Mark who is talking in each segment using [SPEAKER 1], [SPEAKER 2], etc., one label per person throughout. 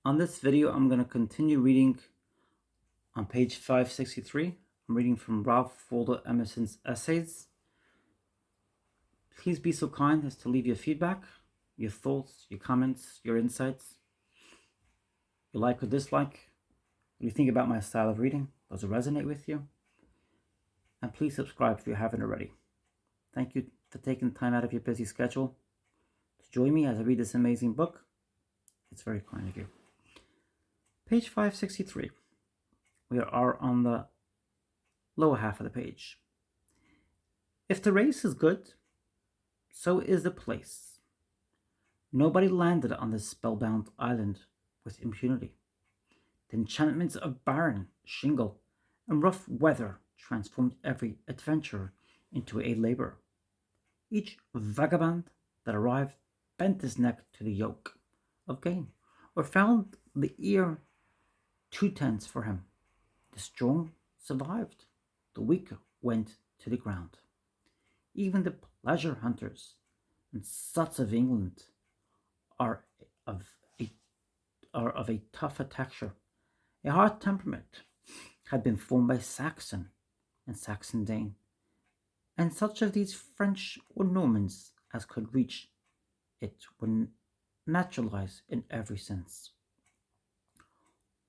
[SPEAKER 1] On this video, I'm going to continue reading on page 563. I'm reading from Ralph Waldo Emerson's essays. Please be so kind as to leave your feedback, your thoughts, your comments, your insights, your like or dislike. What do you think about my style of reading? Does it resonate with you? And please subscribe if you haven't already. Thank you for taking time out of your busy schedule to join me as I read this amazing book. It's very kind of you. Page 563. We are on the lower half of the page. If the race is good, so is the place. Nobody landed on this spellbound island with impunity. The enchantments of barren, shingle, and rough weather transformed every adventurer into a laborer. Each vagabond that arrived bent his neck to the yoke of gain, or found the ear too tense for him. The strong survived, the weak went to the ground. Even the pleasure hunters and sots of England are of a tougher texture. A hard temperament had been formed by Saxon and Saxon Dane, and such of these French or Normans as could reach it were naturalized in every sense.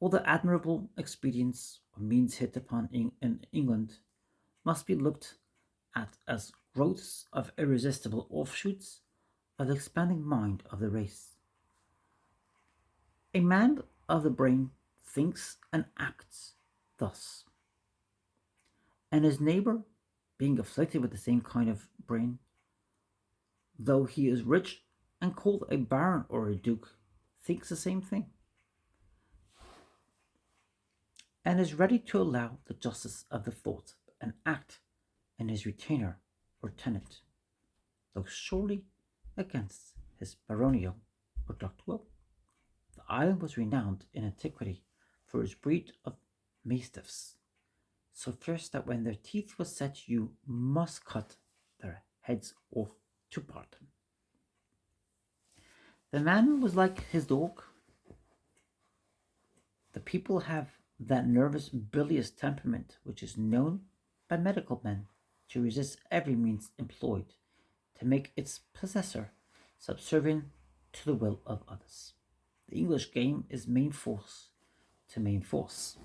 [SPEAKER 1] All the admirable expedients or means hit upon in England must be looked at as growths of irresistible offshoots of the expanding mind of the race. A man of the brain thinks and acts thus, and his neighbor, being afflicted with the same kind of brain, though he is rich and called a baron or a duke, thinks the same thing, and is ready to allow the justice of the thought and act in his retainer or tenant, though sorely against his baronial or duct will. The island was renowned in antiquity for its breed of mastiffs, so fierce that when their teeth were set you must cut their heads off to part them. The man was like his dog. The people have that nervous bilious temperament which is known by medical men to resist every means employed to make its possessor subservient to the will of others. The English game is main force to main force.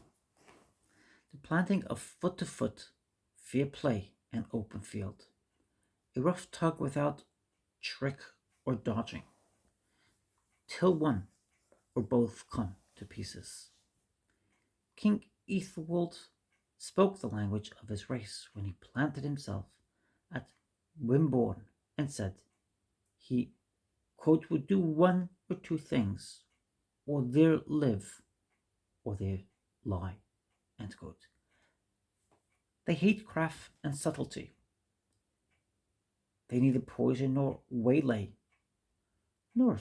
[SPEAKER 1] The planting of foot to foot, fair play, and open field. A rough tug without trick or dodging, till one or both come to pieces. King Ethelwald spoke the language of his race when he planted himself at Wimborne and said he, quote, would do one or two things, or there live, or there lie, end quote. They hate craft and subtlety. They neither poison nor waylay, nor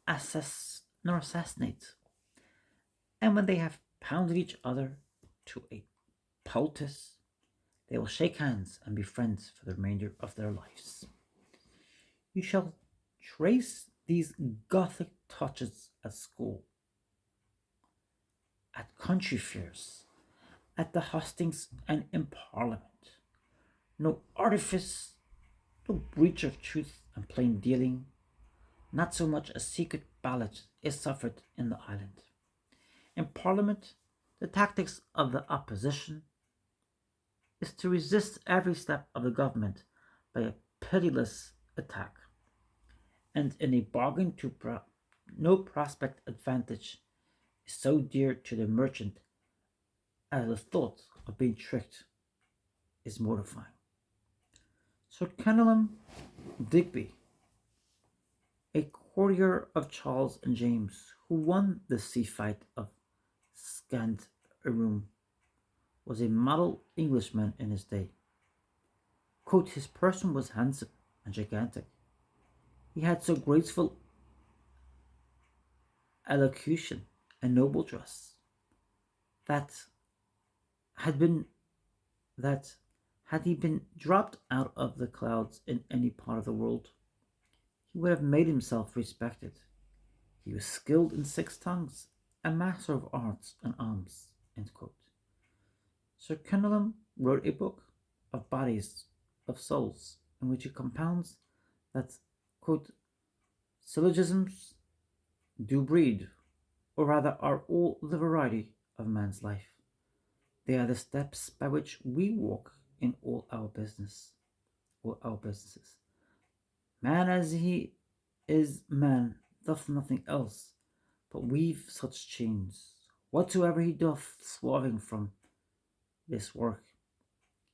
[SPEAKER 1] assassinate. And when they have pounded each other to a poultice, they will shake hands and be friends for the remainder of their lives. You shall trace these Gothic touches at school, at country fairs, at the hustings, and in Parliament. No artifice, no breach of truth and plain dealing, not so much as secret ballot is suffered in the island. In Parliament, the tactics of the opposition is to resist every step of the government by a pitiless attack, and in a bargain to no prospect advantage is so dear to the merchant as the thought of being tricked is mortifying. Sir Kenelm Digby, a courtier of Charles and James, who won the sea fight of Scanderum, was a model Englishman in his day. Quote, his person was handsome and gigantic. He had so graceful elocution and noble dress that had he been dropped out of the clouds in any part of the world, he would have made himself respected. He was skilled in 6 tongues, a master of arts and arms. End quote. Sir Kenelm wrote a book of bodies of souls in which he compounds that, quote, syllogisms do breed, or rather are all the variety of man's life. They are the steps by which we walk in all our businesses. Man as he is man doth nothing else but weave such chains. Whatsoever he doth swerving from this work,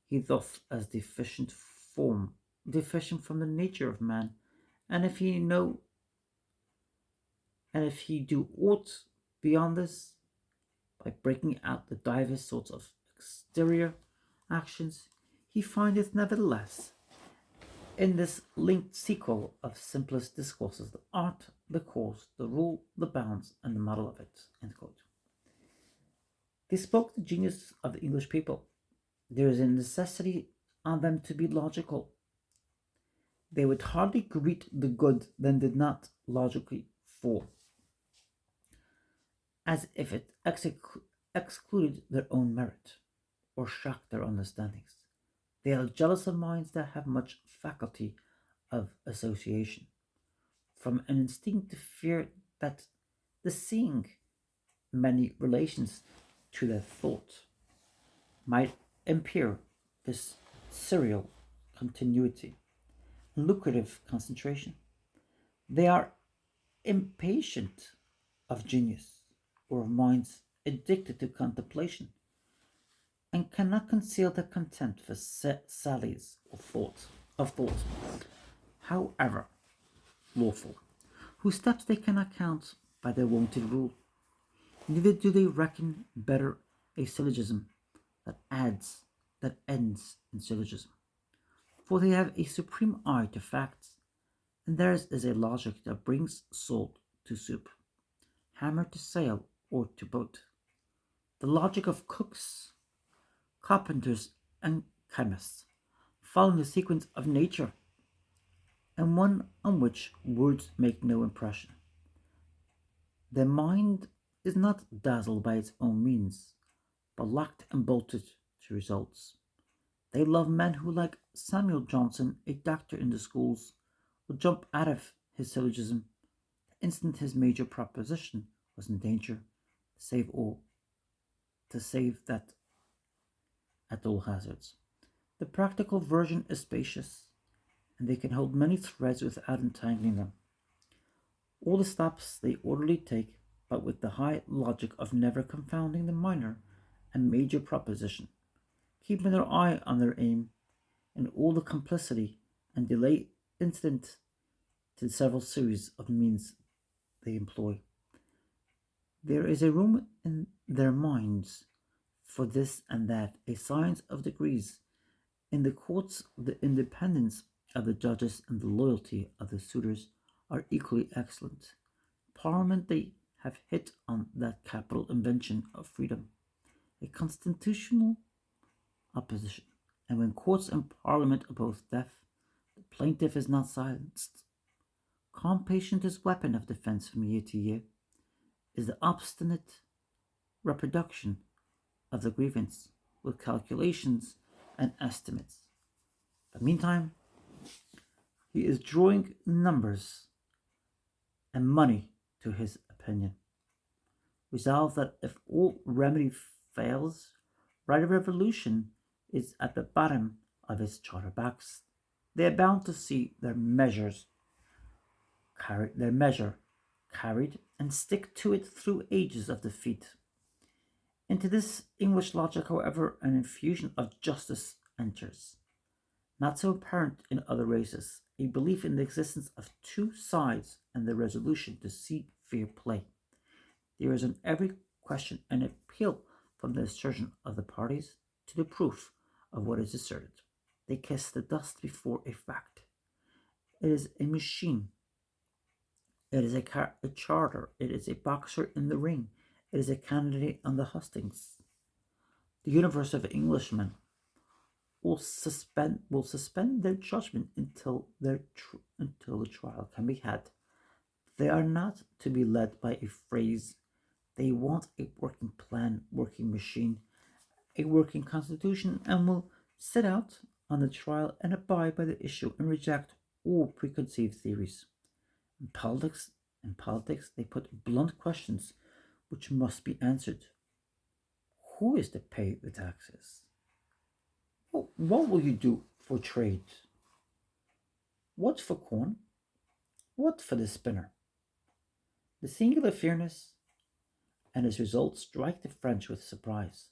[SPEAKER 1] he doth as deficient from the nature of man, and if he know and if he do aught beyond this, by breaking out the divers sorts of exterior actions, he findeth nevertheless in this linked sequel of simplest discourses the art, the cause, the rule, the bounds, and the model of it. End quote. They spoke the genius of the English people. There is a necessity on them to be logical. They would hardly greet the good than did not logically fall, as if it excluded their own merit, or shocked their understandings. They are jealous of minds that have much faculty of association, from an instinctive fear that the seeing many relations to their thought might impair this serial continuity and lucrative concentration. They are impatient of genius or of minds addicted to contemplation, and cannot conceal their contempt for sallies of thought, however lawful, whose steps they cannot count by their wonted rule. Neither do they reckon better a syllogism that ends in syllogism, for they have a supreme eye to facts, and theirs is a logic that brings salt to soup, hammer to sail, or to boat. The logic of cooks, carpenters, and chemists, following the sequence of nature, and one on which words make no impression. Their mind is not dazzled by its own means, but locked and bolted to results. They love men who, like Samuel Johnson, a doctor in the schools, would jump out of his syllogism the instant his major proposition was in danger, to save that at all hazards. The practical version is spacious, and they can hold many threads without entangling them. All the steps they orderly take, but with the high logic of never confounding the minor and major proposition, keeping their eye on their aim, and all the complicity and delay incident to the several series of means they employ. There is a room in their minds for this and that, a science of degrees. In the courts, the independence of the judges and the loyalty of the suitors are equally excellent. Parliament, they have hit on that capital invention of freedom, a constitutional opposition. And when courts and parliament are both deaf, the plaintiff is not silenced. Calm patient is weapon of defense from year to year, is the obstinate reproduction of the grievance with calculations and estimates. But meantime, he is drawing numbers and money to his opinion. Resolved that if all remedy fails, right of revolution is at the bottom of his charterbacks. They are bound to see their measure carried and stick to it through ages of defeat. Into this English logic, however, an infusion of justice enters, not so apparent in other races, a belief in the existence of two sides and the resolution to see fair play. There is on every question an appeal from the assertion of the parties to the proof of what is asserted. They kiss the dust before a fact. It is a machine. It is a charter. It is a boxer in the ring. It is a candidate on the hustings. The universe of Englishmen will suspend their judgment until the trial can be had. They are not to be led by a phrase. They want a working plan, working machine, a working constitution, and will set out on the trial and abide by the issue and reject all preconceived theories. In politics, they put blunt questions which must be answered. Who is to pay the taxes? What will you do for trade? What for corn? What for the spinner? The singular fairness and its results strike the French with surprise.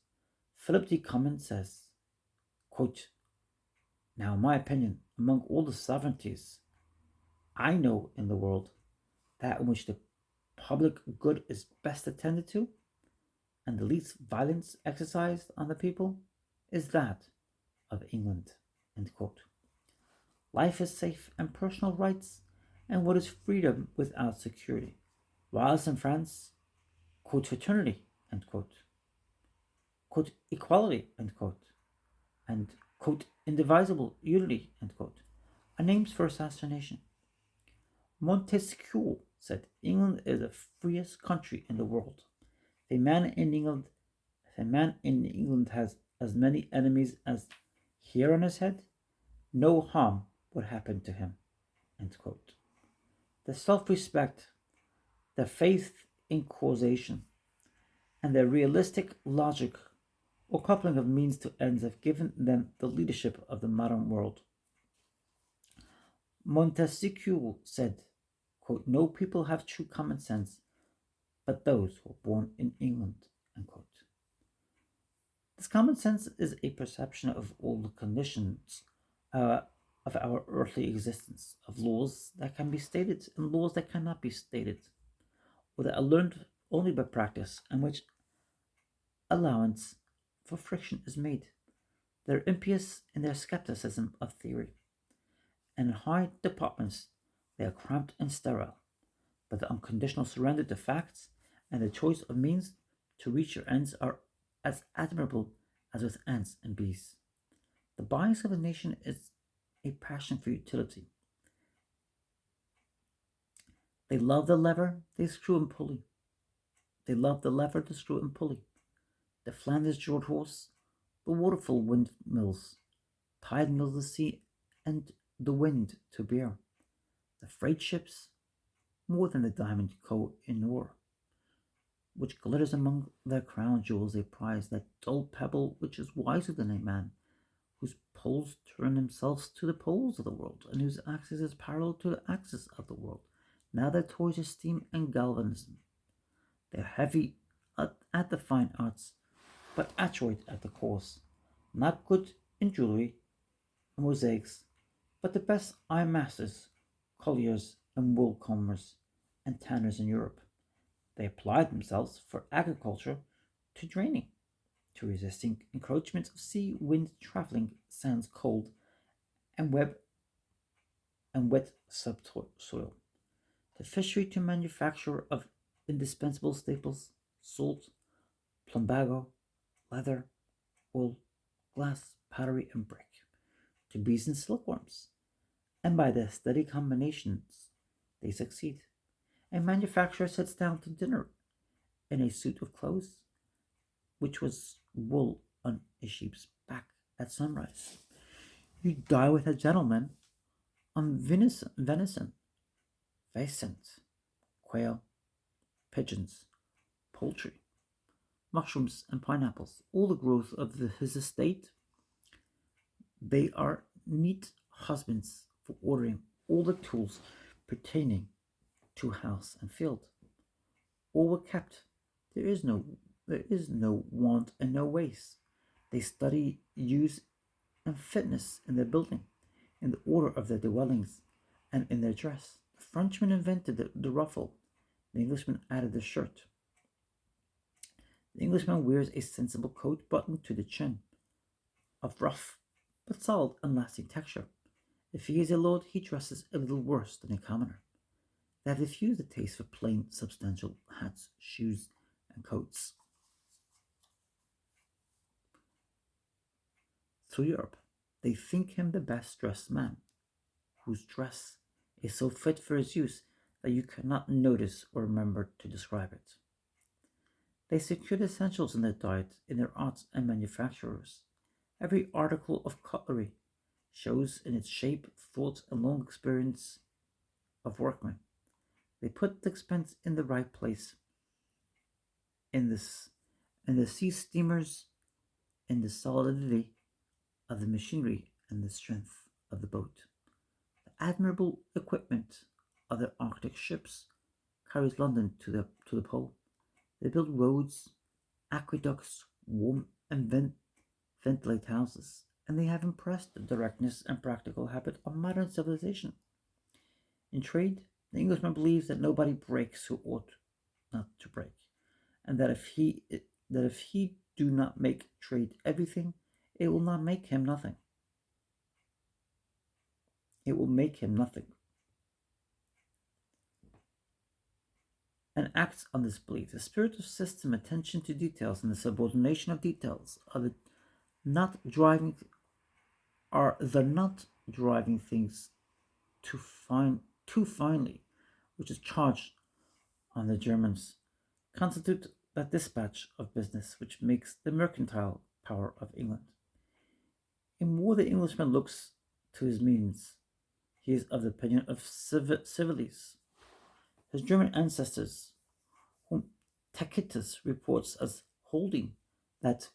[SPEAKER 1] Philip de Common says, quote, now, in my opinion, among all the sovereignties I know in the world, that in which the public good is best attended to, and the least violence exercised on the people, is that of England. End quote. Life is safe and personal rights, and what is freedom without security? Whilst in France, quote, fraternity, end quote, quote, equality, end quote, and quote, indivisible unity, end quote, are names for assassination. Montesquieu said England is the freest country in the world. If a man in England has as many enemies as hair on his head, no harm would happen to him. End quote. The self-respect, the faith in causation, and their realistic logic or coupling of means to ends have given them the leadership of the modern world. Montesquieu said, quote, no people have true common sense but those who are born in England. End quote. This common sense is a perception of all the conditions of our earthly existence, of laws that can be stated and laws that cannot be stated, or that are learned only by practice, and which allowance for friction is made. They're impious in their skepticism of theory, and in high departments they are cramped and sterile, but the unconditional surrender to facts and the choice of means to reach your ends are as admirable as with ants and bees. The bias of a nation is a passion for utility. They love the lever, they screw and pulley. They love the lever, the screw and pulley. The Flanders George horse, the waterfall windmills, tide mills the sea, and the wind to bear. The freight ships, more than the diamond co in ore, which glitters among their crown jewels they prize, that dull pebble which is wiser than a man, whose poles turn themselves to the poles of the world, and whose axis is parallel to the axis of the world. Now their toys are steam and galvanism. They're heavy at the fine arts, but adroit at the coarse. Not good in jewellery and mosaics, but the best iron masters, colliers, and wool combers, and tanners in Europe. They applied themselves for agriculture to draining, to resisting encroachments of sea, wind, travelling sands cold, and wet subsoil, to fishery, to manufacture of indispensable staples, salt, plumbago, leather, wool, glass, pottery, and brick, to bees and silkworms, and by their steady combinations they succeed. A manufacturer sits down to dinner in a suit of clothes, which was wool on a sheep's back at sunrise. You die with a gentleman on venison, pheasant, quail, pigeons, poultry, mushrooms, and pineapples, all the growth of his estate. They are neat husbands for ordering all the tools pertaining to house and field. All were kept. There is no want and no waste. They study use and fitness in their building, in the order of their dwellings, and in their dress. The Frenchman invented the ruffle. The Englishman added the shirt. The Englishman wears a sensible coat buttoned to the chin, of rough but solid and lasting texture. If he is a lord, he dresses a little worse than a commoner. They have diffused the taste for plain, substantial hats, shoes, and coats through Europe. They think him the best dressed man, whose dress is so fit for his use that you cannot notice or remember to describe it. They secured essentials in their diet in their arts and manufacturers. Every article of cutlery shows in its shape, thought, and long experience of workmen. They put the expense in the right place in this in the sea steamers, in the solidity of the machinery and the strength of the boat. The admirable equipment of the Arctic ships carries London to the pole. They build roads, aqueducts, warm and ventilate houses, and they have impressed the directness and practical habit of modern civilization. In trade, the Englishman believes that nobody breaks who ought not to break, and that if he do not make trade everything, it will not make him nothing. It will make him nothing. And acts on this belief. The spirit of system, attention to details, and the subordination of details are the not driving things too finely, which is charged on the Germans, constitute that dispatch of business which makes the mercantile power of England. In war, the Englishman looks to his means. He is of the opinion of Civilis, his German ancestors, whom Tacitus reports as holding that,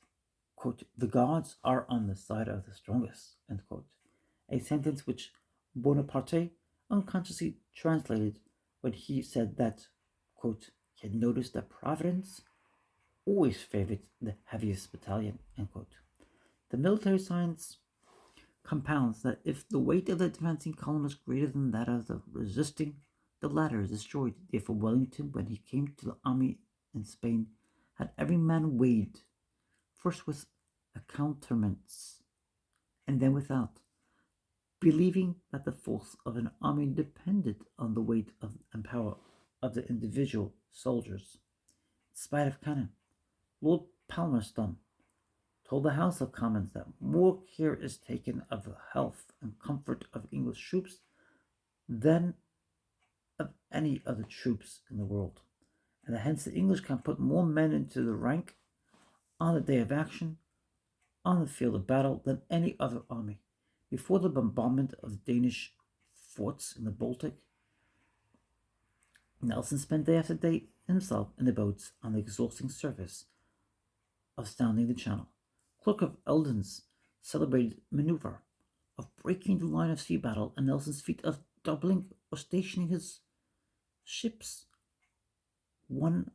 [SPEAKER 1] quote, the gods are on the side of the strongest, end quote, a sentence which Bonaparte unconsciously translated when he said that, quote, he had noticed that Providence always favored the heaviest battalion, end quote. The military science compounds that if the weight of the advancing column is greater than that of the resisting, the latter is destroyed. Therefore, Wellington, when he came to the army in Spain, had every man weighed, first with accoutrements, and then without, believing that the force of an army depended on the weight and power of the individual soldiers. In spite of cannon, Lord Palmerston told the House of Commons that more care is taken of the health and comfort of English troops than of any other troops in the world, and that hence the English can put more men into the rank on the day of action on the field of battle than any other army. Before the bombardment of the Danish forts in the Baltic, Nelson spent day after day himself in the boats on the exhausting service of sounding the channel. Clerk of Eldon's celebrated maneuver of breaking the line of sea battle and Nelson's feat of doubling or stationing his ships, one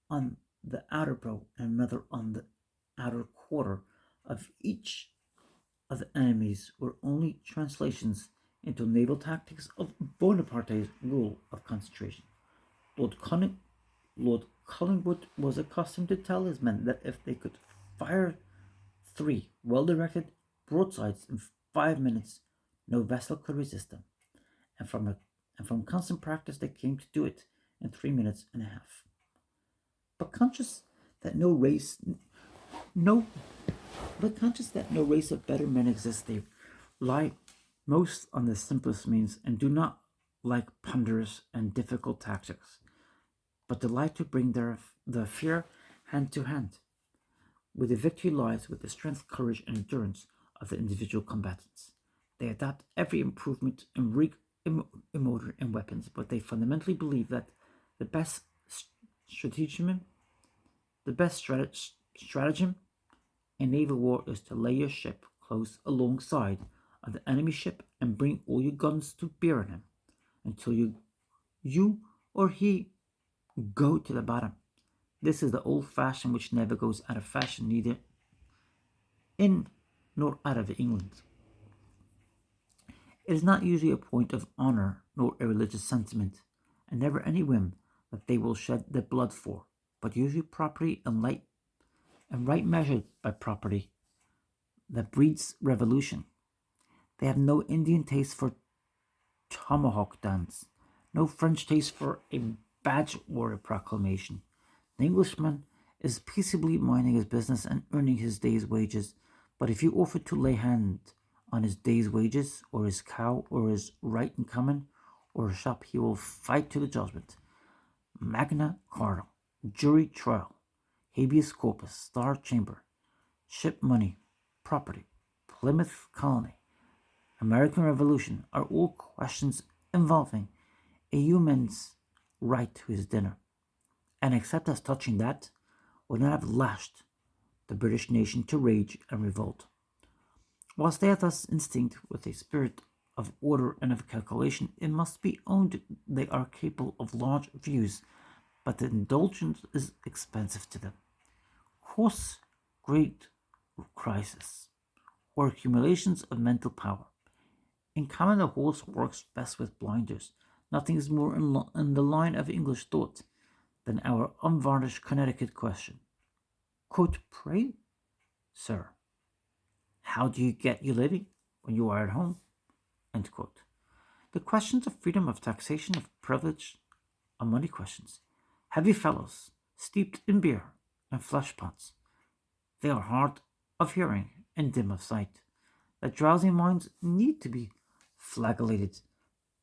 [SPEAKER 1] on the outer bow and another on the outer quarter of each of the enemies, were only translations into naval tactics of Bonaparte's rule of concentration. Lord Collingwood was accustomed to tell his men that if they could fire 3 well-directed broadsides in 5 minutes, no vessel could resist them, and from constant practice they came to do it in 3 minutes and a half. But conscious that no race of better men exists, they rely most on the simplest means and do not like ponderous and difficult tactics, but delight to bring the fear hand to hand, where the victory lies with the strength, courage, and endurance of the individual combatants. They adopt every improvement in rig, in motor, and weapons, but they fundamentally believe that the best stratagem in naval war is to lay your ship close alongside of the enemy ship and bring all your guns to bear on him until you or he go to the bottom. This is the old fashion which never goes out of fashion, neither in nor out of England. It is not usually a point of honor nor a religious sentiment, and never any whim that they will shed their blood for, but usually property and right measured by property that breeds revolution. They have no Indian taste for tomahawk dance, no French taste for a badge or a proclamation. The Englishman is peaceably minding his business and earning his day's wages, but if you offer to lay hand on his day's wages, or his cow, or his right in common, or a shop, he will fight to the judgment. Magna Carta, jury trial, habeas corpus, star chamber, ship money, property, Plymouth colony, American Revolution are all questions involving a human's right to his dinner, and except as touching that, would not have lashed the British nation to rage and revolt. Whilst they are thus instinct with a spirit of order and of calculation, it must be owned they are capable of large views, but the indulgence is expensive to them. Course great crisis, or accumulations of mental power. In common, a horse works best with blinders. Nothing is more in the line of English thought than our unvarnished Connecticut question. Quote, pray, sir, how do you get your living when you are at home? End quote. The questions of freedom, of taxation, of privilege are money questions. Heavy fellows, steeped in beer and flesh pots. They are hard of hearing and dim of sight. Their drowsy minds need to be flagellated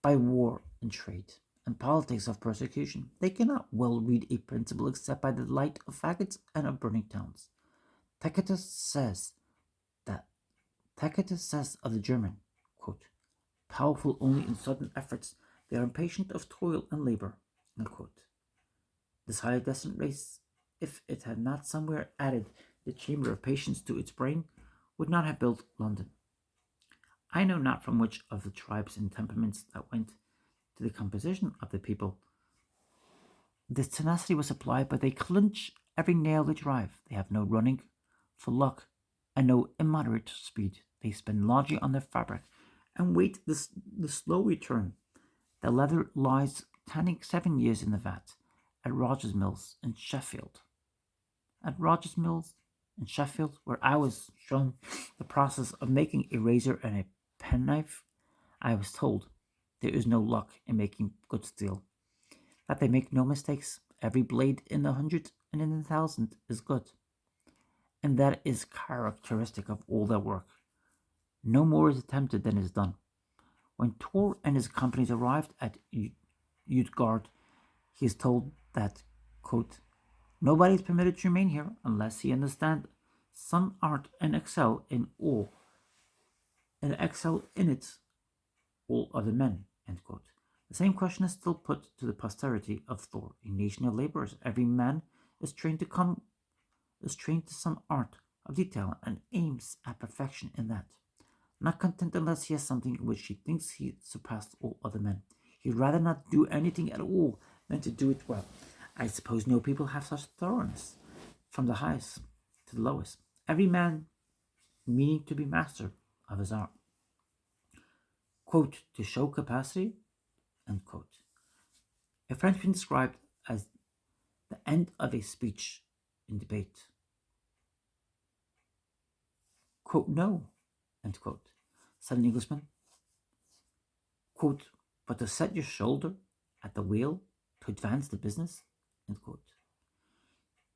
[SPEAKER 1] by war and trade and politics of persecution. They cannot well read a principle except by the light of faggots and of burning towns. Tacitus says of the German, quote, powerful only in sudden efforts, they are impatient of toil and labor, unquote. This highly destined race, if it had not somewhere added the chamber of patience to its brain, would not have built London. I know not from which of the tribes and temperaments that went to the composition of the people this tenacity was applied, but they clinch every nail they drive. They have no running for luck and no immoderate speed. They spend largely on their fabric and wait the slow return. The leather lies tanning 7 years in the vat at Rogers Mills in Sheffield. At Rogers Mills in Sheffield, where I was shown the process of making a razor and a penknife, I was told there is no luck in making good steel. That they make no mistakes. Every blade in the 100 and in the 1,000 is good. And that is characteristic of all their work. No more is attempted than is done. When Tor and his companies arrived at Utgard, he is told that, quote, nobody is permitted to remain here unless he understand some art and excel in it all other men, end quote. The same question is still put to the posterity of Thor, a nation of laborers. Every man is trained to some art of detail and aims at perfection in that. Not content unless he has something in which he thinks he surpassed all other men. He'd rather not do anything at all than to do it well. I suppose no people have such thoroughness, from the highest to the lowest. Every man meaning to be master of his art. Quote, to show capacity, end quote. A Frenchman described as the end of a speech in debate. Quote, no, end quote, said an Englishman. Quote, but to set your shoulder at the wheel to advance the business, end quote.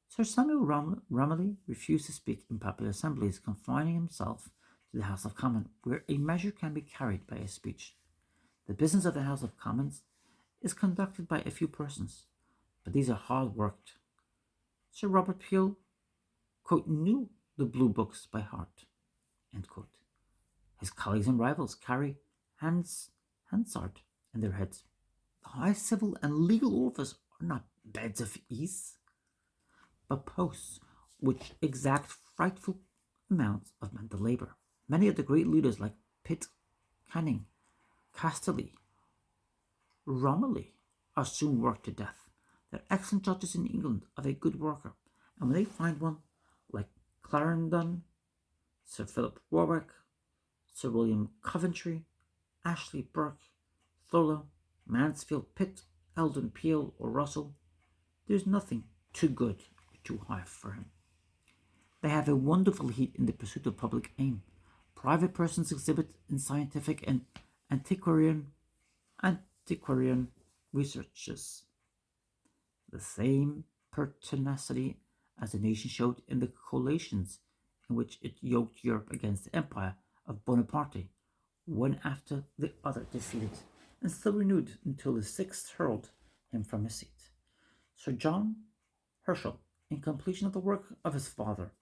[SPEAKER 1] Sir Samuel Romilly refused to speak in popular assemblies, confining himself to the House of Commons, where a measure can be carried by a speech. The business of the House of Commons is conducted by a few persons, but these are hard worked. Sir Robert Peel, quote, knew the blue books by heart, end quote. His colleagues and rivals carry Hansard in their heads. The high civil and legal office are not beds of ease, but posts which exact frightful amounts of mental labor. Many of the great leaders like Pitt, Canning, Casterly, Romilly are soon worked to death. They're excellent judges in England of a good worker, and when they find one like Clarendon, Sir Philip Warwick, Sir William Coventry, Ashley Burke, Thurlow, Mansfield, Pitt, Eldon, Peel, or Russell, there's nothing too good or too high for him. They have a wonderful heat in the pursuit of public aim. Private persons exhibit in scientific and antiquarian researches the same pertinacity as the nation showed in the coalitions in which it yoked Europe against the empire of Bonaparte, one after the other defeated, and still renewed until his sixth hurled him from his seat. Sir John Herschel, in completion of the work of his father,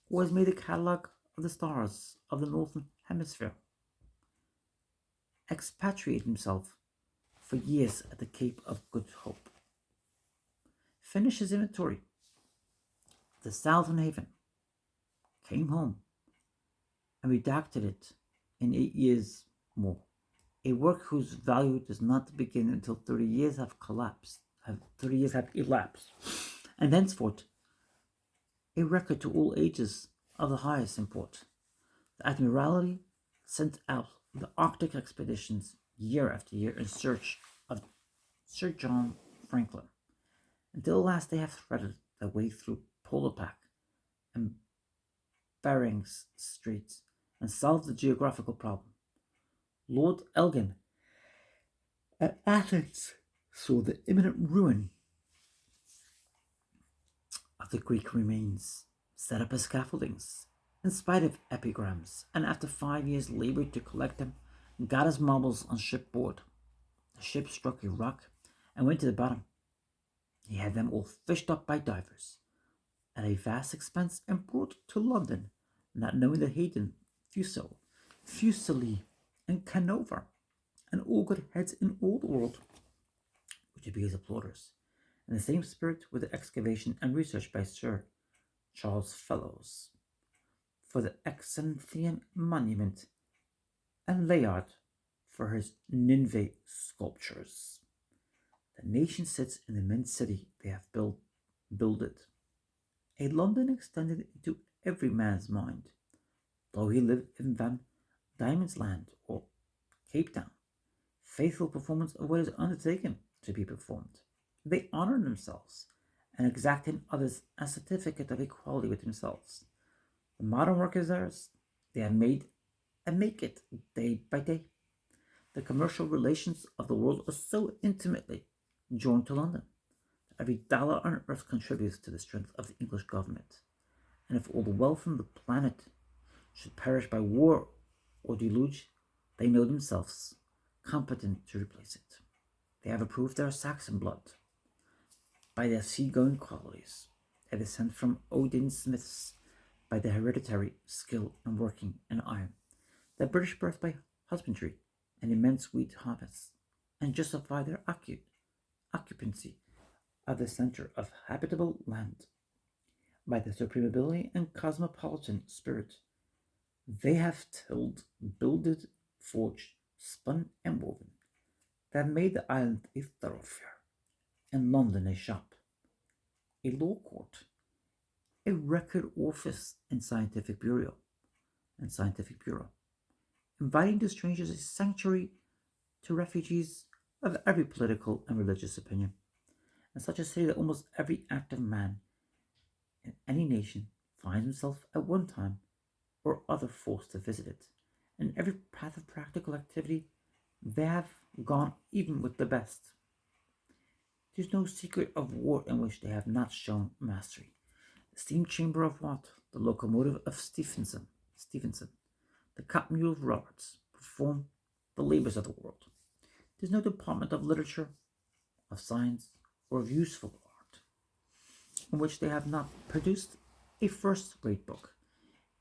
[SPEAKER 1] was made a catalogue of the stars of the northern hemisphere, expatriated himself for years at the Cape of Good Hope, finished his inventory, the southern haven, came home, and redacted it in 8 years more. A work whose value does not begin until 30 years have collapsed, 30 years have elapsed, and thenceforth a record to all ages of the highest import. The Admiralty sent out the Arctic expeditions year after year in search of Sir John Franklin, until at last they have threaded their way through polar pack and Behring's Straits and solved the geographical problem. Lord Elgin at Athens saw the imminent ruin of the Greek remains, set up as scaffoldings, in spite of epigrams, and after 5 years labored to collect them, got his marbles on shipboard. The ship struck a rock and went to the bottom. He had them all fished up by divers at a vast expense and brought to London, not knowing that Haydon, Fuseli, and Canova, and all good heads in all the world, were to be his applauders. In the same spirit with the excavation and research by Sir Charles Fellows for the Exenthean monument, and Layard for his Nineveh sculptures. The nation sits in the immense city they have builded. A London extended into every man's mind, though he lived in Van Diemen's Land or Cape Town. Faithful performance of what is undertaken to be performed. They honor themselves and exact in others a certificate of equality with themselves. The modern work is theirs. They have made and make it day by day. The commercial relations of the world are so intimately joined to London that every dollar on earth contributes to the strength of the English government. And if all the wealth on the planet should perish by war or deluge, they know themselves competent to replace it. They have approved their Saxon blood by their seagoing qualities, their descent from Odin smiths by their hereditary skill in working in iron, their British birth by husbandry and immense wheat harvests, and justify their occupancy of the center of habitable land by their supreme ability and cosmopolitan spirit. They have tilled, builded, forged, spun, and woven. They have made the island a thoroughfare, and London a shop, a law court, a record office, and scientific bureau, inviting to strangers a sanctuary to refugees of every political and religious opinion, and such a city that almost every active man in any nation finds himself at one time or other forced to visit it. In every path of practical activity, they have gone even with the best. It is no secret of war in which they have not shown mastery. The steam chamber of Watt, the locomotive of Stephenson, the cotton mule of Roberts, perform the labors of the world. There is no department of literature, of science, or of useful art in which they have not produced a first-rate book.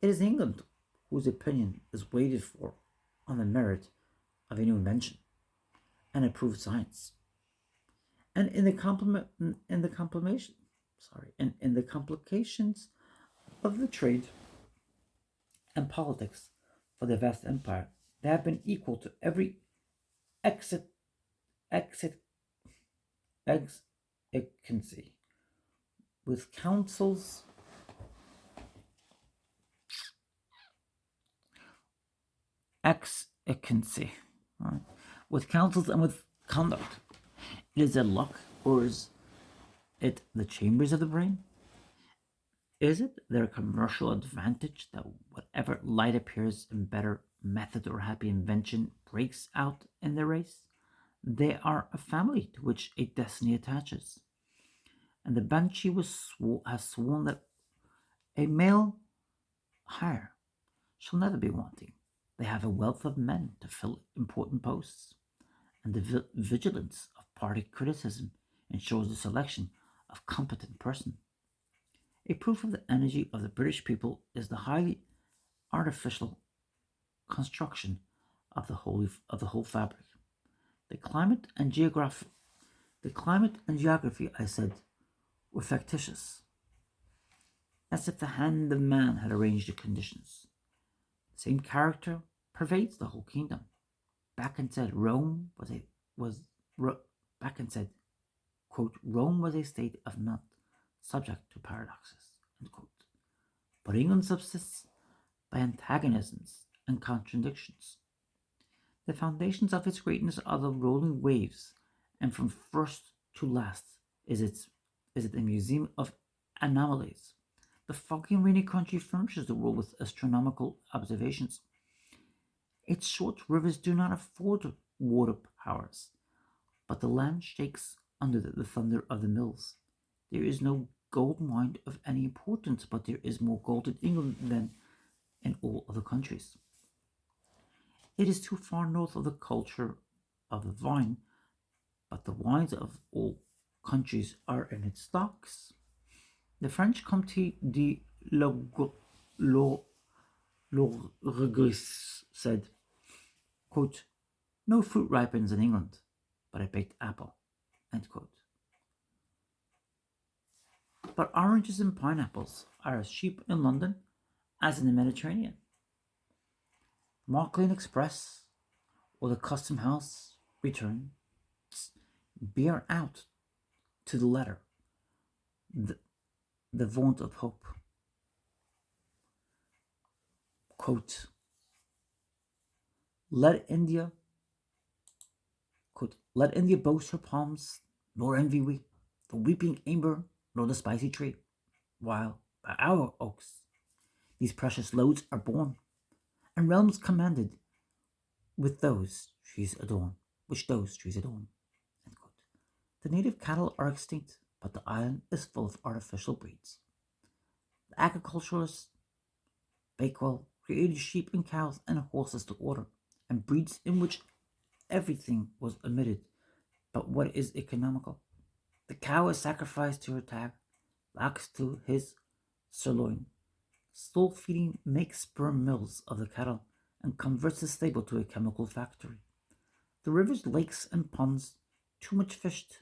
[SPEAKER 1] It is England whose opinion is waited for on the merit of a new invention and approved science. And in the complications of the trade and politics for the vast empire, they have been equal to every exigency, with councils exigency, right? With councils and with conduct. It is their luck, or is it the chambers of the brain? Is it their commercial advantage that whatever light appears in better method or happy invention breaks out in the race? They are a family to which a destiny attaches, and the Banshee has sworn that a male hire shall never be wanting. They have a wealth of men to fill important posts, and the vigilance of party criticism ensures the selection of competent person. A proof of the energy of the British people is the highly artificial construction of the whole fabric. The climate and geography, I said, were factitious, as if the hand of man had arranged the conditions. The same character pervades the whole kingdom. Bacon said Rome was a was Bacon said, quote, Rome was a state of not subject to paradoxes, end quote. But England subsists by antagonisms and contradictions. The foundations of its greatness are the rolling waves, and from first to last is it a museum of anomalies. The foggy and rainy country furnishes the world with astronomical observations. Its short rivers do not afford water powers, but the land shakes under the thunder of the mills. There is no gold mine of any importance, but there is more gold in England than in all other countries. It is too far north of the culture of the vine, but the wines of all countries are in its stocks. The French Comte de Logris said, quote, no fruit ripens in England, but a baked apple, end quote. But oranges and pineapples are as cheap in London as in the Mediterranean. Mark Lane Express or the Custom House returns bear out to the letter the vaunt of hope. Quote, let India boast her palms, nor envy we the weeping amber, nor the spicy tree, while by our oaks these precious loads are born, and realms commanded with those trees adorn, which those trees adorn. The native cattle are extinct, but the island is full of artificial breeds. The agriculturists, Bakewell, created sheep and cows and horses to order, and breeds in which everything was omitted but what is economical. The cow is sacrificed to her tag, ox to his sirloin. Stall feeding makes sperm mills of the cattle and converts the stable to a chemical factory. The rivers, lakes, and ponds, too much fished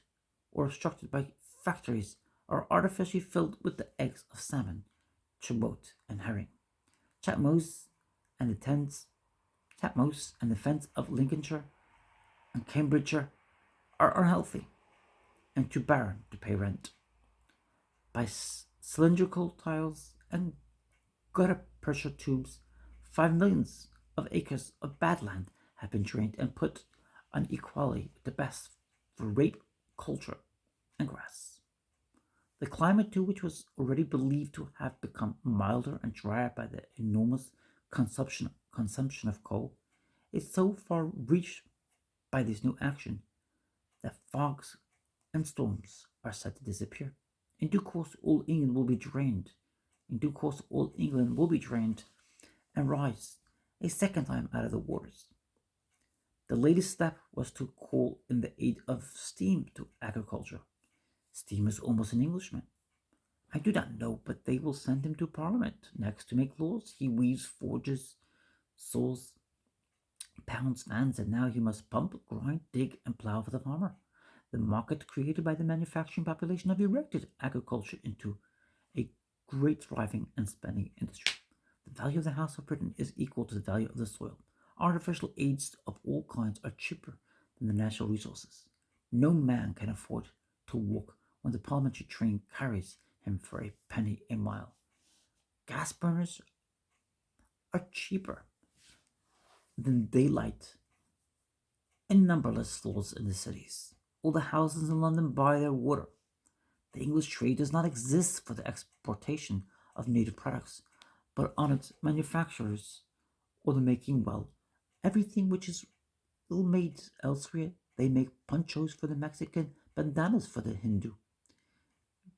[SPEAKER 1] or obstructed by factories, are artificially filled with the eggs of salmon, turbot, and herring. Chatmose and the fence of Lincolnshire and Cambridgeshire are unhealthy and too barren to pay rent. By cylindrical tiles and gutta percha tubes, 5 millions of acres of bad land have been drained and put on equality with the best for rape, culture, and grass. The climate, too, which was already believed to have become milder and drier by the enormous consumption of coal, is so far reached by this new action that fogs and storms are said to disappear. In due course, all England will be drained. And rise a second time out of the waters. The latest step was to call in the aid of steam to agriculture. Steam is almost an Englishman. I do not know, but they will send him to Parliament next to make laws. He weaves, forges, saws, pounds, fans, and now he must pump, grind, dig, and plow for the farmer. The market created by the manufacturing population have erected agriculture into a great thriving and spending industry. The value of the House of Britain is equal to the value of the soil. Artificial aids of all kinds are cheaper than the natural resources. No man can afford to walk when the parliamentary train carries him for a penny a mile. Gas burners are cheaper than daylight in numberless stores in the cities. All the houses in London buy their water. The English trade does not exist for the exportation of native products, but on its manufacturers or the making well. Everything which is ill made elsewhere, they make ponchos for the Mexican, bandanas for the Hindu,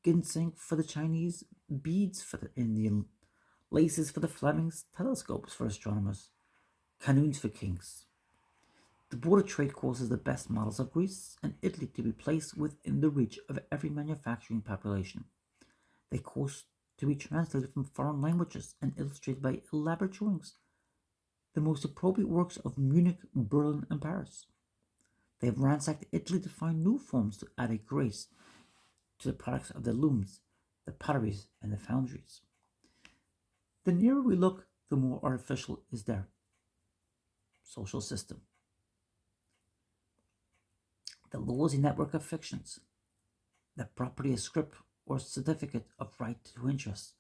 [SPEAKER 1] ginseng for the Chinese, beads for the Indian, laces for the Flemings, telescopes for astronomers, canoes for kings. The border trade causes the best models of Greece and Italy to be placed within the reach of every manufacturing population. They cause to be translated from foreign languages and illustrated by elaborate drawings, the most appropriate works of Munich, Berlin, and Paris. They have ransacked Italy to find new forms to add a grace to the products of the looms, the potteries, and the foundries. The nearer we look, the more artificial is their social system. The law is a network of fictions. The property is scrip or certificate of right to interest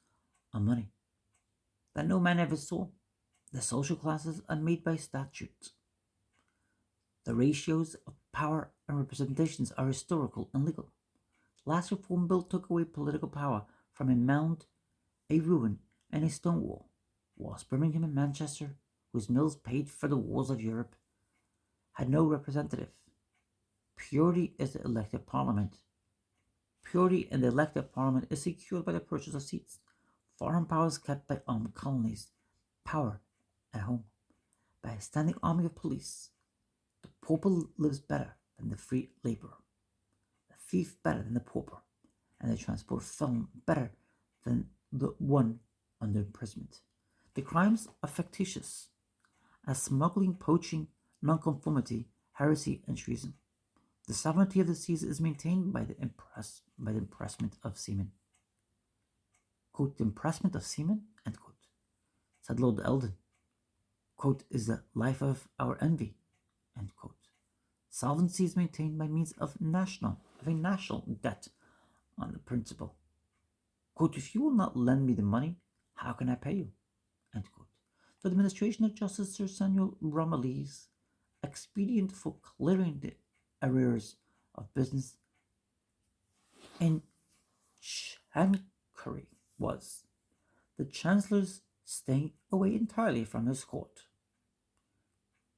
[SPEAKER 1] on money that no man ever saw. The social classes are made by statute. The ratios of power and representations are historical and legal. Last reform bill took away political power from a mound, a ruin, and a stone wall, whilst Birmingham and Manchester, whose mills paid for the wars of Europe, had no representative. Purity is the elected parliament. Purity in the elected parliament is secured by the purchase of seats. Foreign power is kept by armed colonies. Power at home by a standing army of police. The pauper lives better than the free laborer, the thief better than the pauper, and the transport felon better than the one under imprisonment. The crimes are factitious, as smuggling, poaching, nonconformity, heresy, and treason. The sovereignty of the seas is maintained by the impressment of seamen. Quote, the impressment of seamen, end quote, said Lord Eldon. Quote, is the life of our envy, end quote. Solvency is maintained by means of a national debt on the principle. Quote, if you will not lend me the money, how can I pay you? End quote. The administration of Justice Sir Samuel Romilly's expedient for clearing the arrears of business in Chancery was the Chancellor's staying away entirely from his court.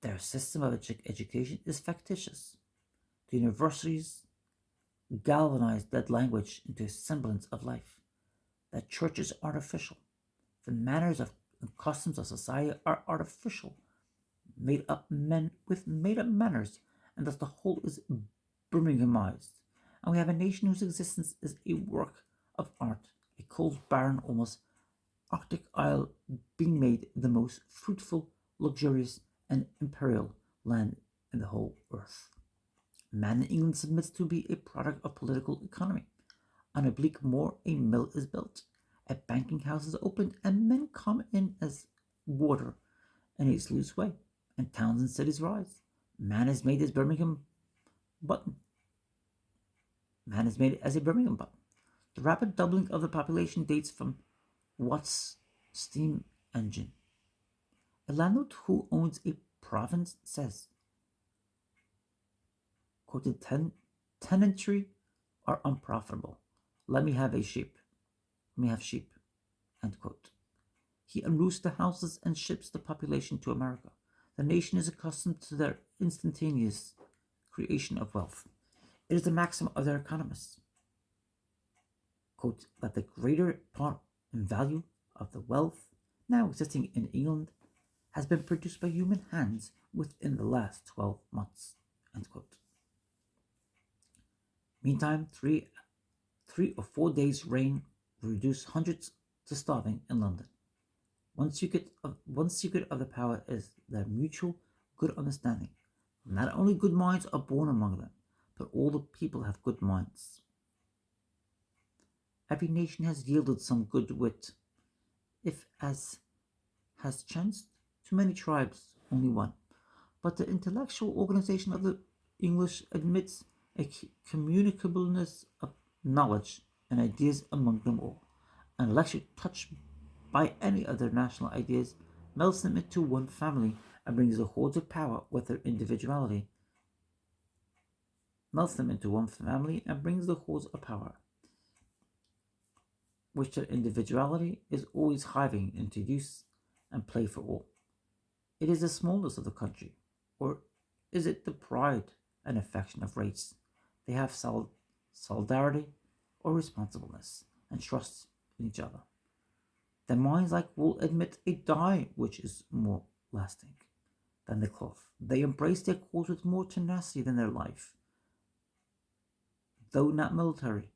[SPEAKER 1] Their system of education is factitious. The universities galvanize dead language into a semblance of life. The church is artificial. The manners and customs of society are artificial, made up men with made up manners, and thus the whole is Birminghamized. And we have a nation whose existence is a work of art, a cold, barren, almost Arctic isle being made the most fruitful, luxurious, and imperial land in the whole earth. Man in England submits to be a product of political economy. On a bleak moor, a mill is built, a banking house is opened, and men come in as water in a sluice way, and towns and cities rise. Man is made as Birmingham button. Man is made as a Birmingham button. The rapid doubling of the population dates from Watt's steam engine. A landlord who owns a province says, quoted, tenantry are unprofitable. Let me have sheep. End quote. He unroosts the houses and ships the population to America. The nation is accustomed to their instantaneous creation of wealth. It is the maxim of their economists, quote, that the greater part and value of the wealth now existing in England has been produced by human hands within the last 12 months, end quote. Meantime, three or 4 days' rain will reduce hundreds to starving in London. One secret of the power is their mutual good understanding. Not only good minds are born among them, but all the people have good minds. Every nation has yielded some good wit, if as has chanced to many tribes only one. But the intellectual organization of the English admits a communicableness of knowledge and ideas among them all. An electric touch by any of their national ideas melts them into one family and brings the hordes of power with their individuality. Melts them into one family and brings the hordes of power, which their individuality is always hiving into use and play for all. It is the smallness of the country, or is it the pride and affection of race? They have solidarity or responsibleness and trust in each other. Their minds, like wool, admit a dye which is more lasting. than the cloth. They embrace their cause with more tenacity than their life. Though not military,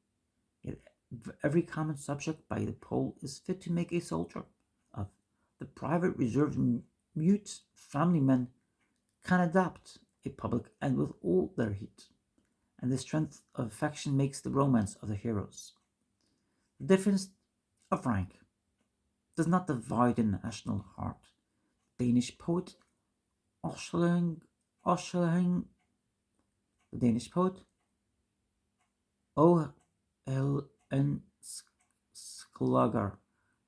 [SPEAKER 1] yet every common subject by the Pole is fit to make a soldier of. The private, reserved, mute family men can adapt a public and with all their heat, and the strength of affection makes the romance of the heroes. The difference of rank does not divide the national heart. Danish poet Oeschling, the Danish poet O. L. N. Sklager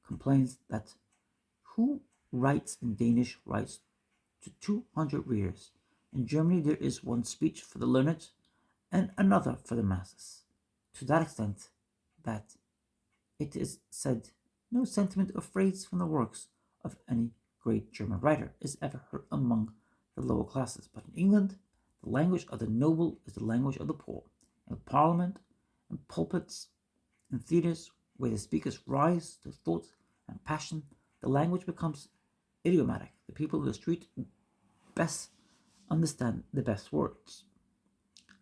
[SPEAKER 1] complains that who writes in Danish writes to 200 readers. In Germany there is one speech for the learned and another for the masses, to that extent that it is said no sentiment or phrase from the works of any great German writer is ever heard among the lower classes. But in England, the language of the noble is the language of the poor. In Parliament, in pulpits, in theatres, where the speakers rise to thought and passion, the language becomes idiomatic. The people of the street best understand the best words.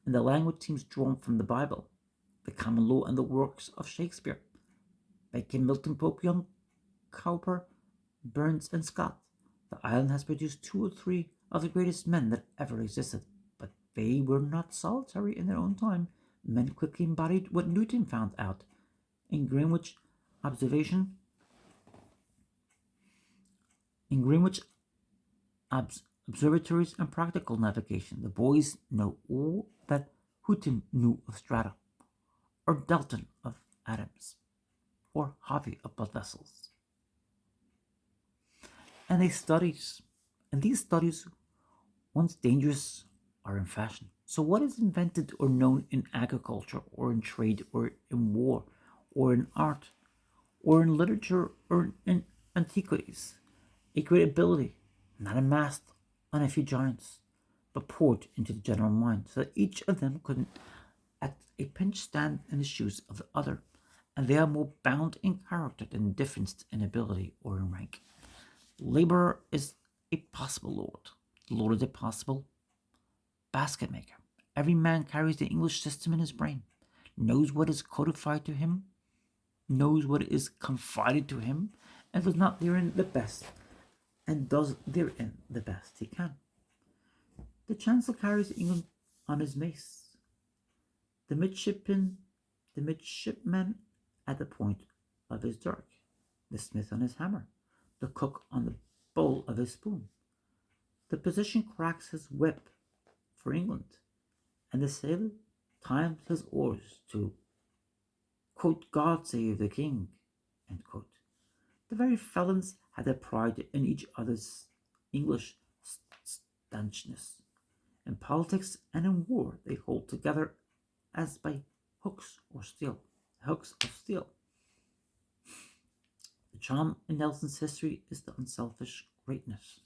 [SPEAKER 1] And the language seems drawn from the Bible, the common law, and the works of Shakespeare. Bacon, Milton, Pope, Young, Cowper, Burns, and Scott. The island has produced 2 or 3 of the greatest men that ever existed, but they were not solitary in their own time. Men quickly embodied what Newton found out in Greenwich observation. In Greenwich observatories and practical navigation, the boys know all that Hutton knew of strata, or Dalton of atoms, or Harvey of blood vessels. And these studies, once dangerous, are in fashion. So what is invented or known in agriculture, or in trade, or in war, or in art, or in literature, or in antiquities? A great ability, not amassed on a few giants, but poured into the general mind, so that each of them could at a pinch stand in the shoes of the other, and they are more bound in character than difference in ability or in rank. Laborer is a possible lord. The lord is a possible basket maker. Every man carries the English system in his brain, knows what is codified to him, knows what is confided to him, and was not therein the best, and does therein the best he can. The Chancellor carries England on his mace, the midshipman at the point of his dirk, the smith on his hammer, the cook on the bowl of his spoon. The physician cracks his whip for England, and the sailor times his oars to, quote, God save the king, end quote. The very felons had their pride in each other's English stanchness. In politics and in war they hold together as by hooks of steel. The charm in Nelson's history is the unselfish greatness,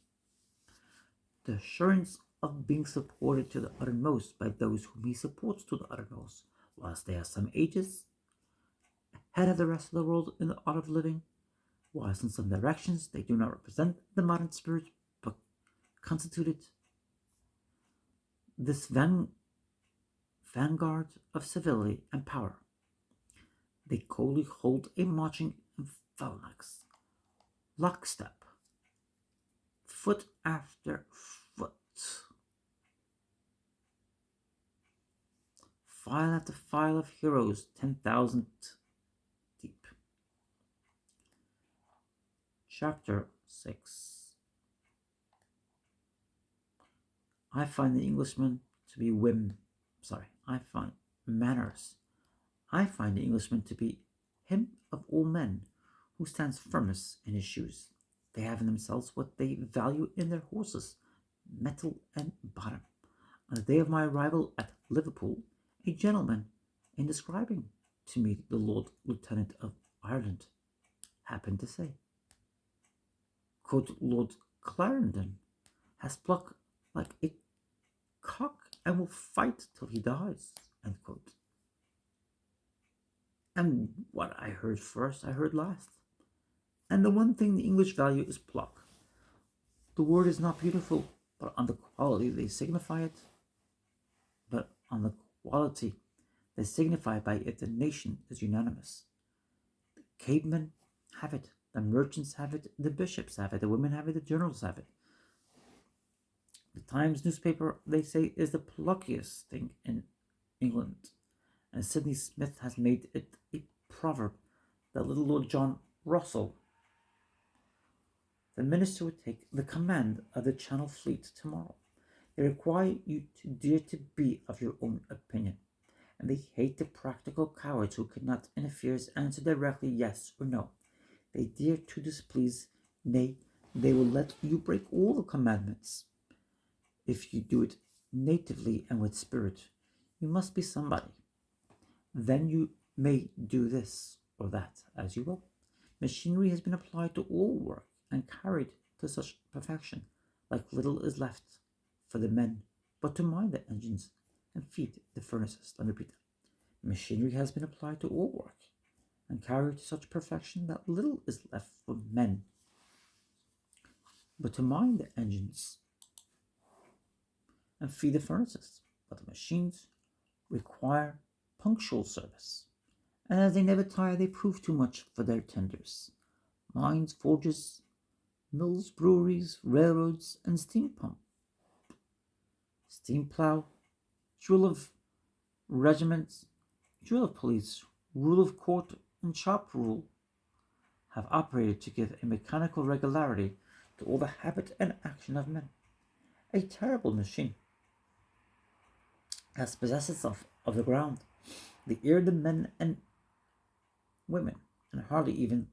[SPEAKER 1] the assurance of being supported to the uttermost by those whom he supports to the uttermost, whilst they are some ages ahead of the rest of the world in the art of living, whilst in some directions they do not represent the modern spirit, but constitute it. This vanguard of civility and power, they coldly hold a marching in phalanx, lockstep, foot after foot, file after file of heroes, 10,000 deep. Chapter 6. I find the Englishman to be manners. I find the Englishman to be him of all men who stands firmest in his shoes. They have in themselves what they value in their horses, mettle and bottom. On the day of my arrival at Liverpool, a gentleman, in describing to me the Lord Lieutenant of Ireland, happened to say, quote, Lord Clarendon has pluck like a cock and will fight till he dies, end quote. And what I heard first, I heard last. And the one thing the English value is pluck. The word is not beautiful, but on the quality they signify it, but on the quality they signify by it the nation is unanimous. The cavemen have it, the merchants have it, the bishops have it, the women have it, the generals have it. The Times newspaper, they say, is the pluckiest thing in England, and Sidney Smith has made it a proverb that little Lord John Russell, the minister, would take the command of the Channel Fleet tomorrow. They require you to dare to be of your own opinion, and they hate the practical cowards who cannot in affairs answer directly yes or no. They dare to displease, nay, they will let you break all the commandments. If you do it natively and with spirit, you must be somebody. Then you may do this or that as you will. Machinery has been applied to all work and carried to such perfection, like little is left for the men but to mind the engines and feed the furnaces. Let me repeat that. Machinery has been applied to all work and carried to such perfection that little is left for men but to mind the engines and feed the furnaces. But the machines require punctual service, and as they never tire, they prove too much for their tenders. Mines, forges, mills, breweries, railroads, and steam pump, steam plow, drill of regiments, drill of police, rule of court, and shop rule have operated to give a mechanical regularity to all the habit and action of men. A terrible machine has possessed itself of the ground, the ear of the men and women, and hardly even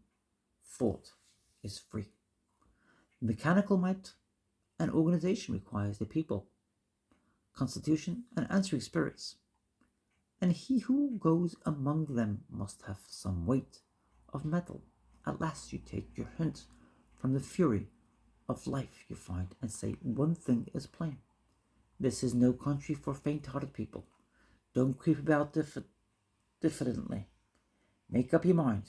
[SPEAKER 1] thought is free. Mechanical might and organization requires the people, constitution, and answering spirits, and he who goes among them must have some weight of metal. At last you take your hint from the fury of life you find, and say one thing is plain. This is no country for faint-hearted people. Don't creep about diffidently. Make up your mind.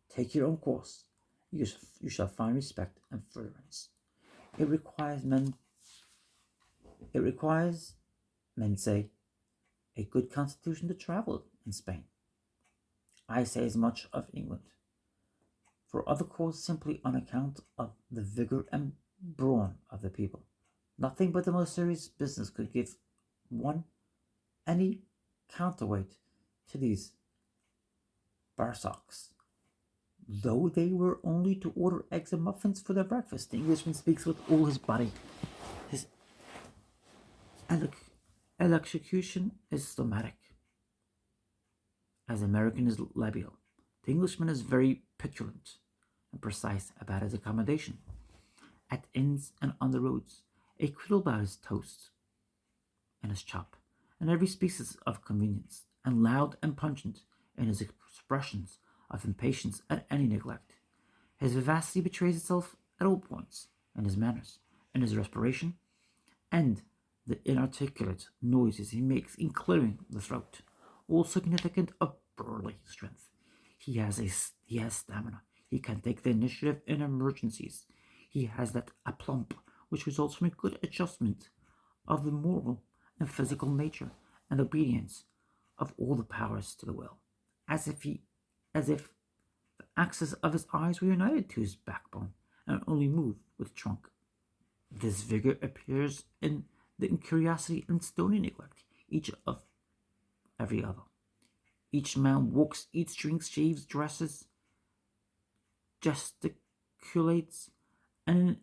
[SPEAKER 1] Take your own course. You shall find respect and furtherance. It requires, men say, a good constitution to travel in Spain. I say as much of England. For other cause, simply on account of the vigor and brawn of the people. Nothing but the most serious business could give one any counterweight to these barsocks. Though they were only to order eggs and muffins for their breakfast, the Englishman speaks with all his body. His elocution is stomachic, as American is labial. The Englishman is very petulant and precise about his accommodation. At inns and on the roads, a quibble about his toast and his chop, and every species of convenience, and loud and pungent in his expressions of impatience at any neglect. His vivacity betrays itself at all points, in his manners, in his respiration, and the inarticulate noises he makes in clearing the throat, all significant of burly strength. He has stamina. He can take the initiative in emergencies. He has that aplomb which results from a good adjustment of the moral and physical nature and obedience of all the powers to the will, as if the axis of his eyes were united to his backbone and only moved with the trunk. This vigor appears in the incuriosity and stony neglect, each of every other. Each man walks, eats, drinks, shaves, dresses, gesticulates, and in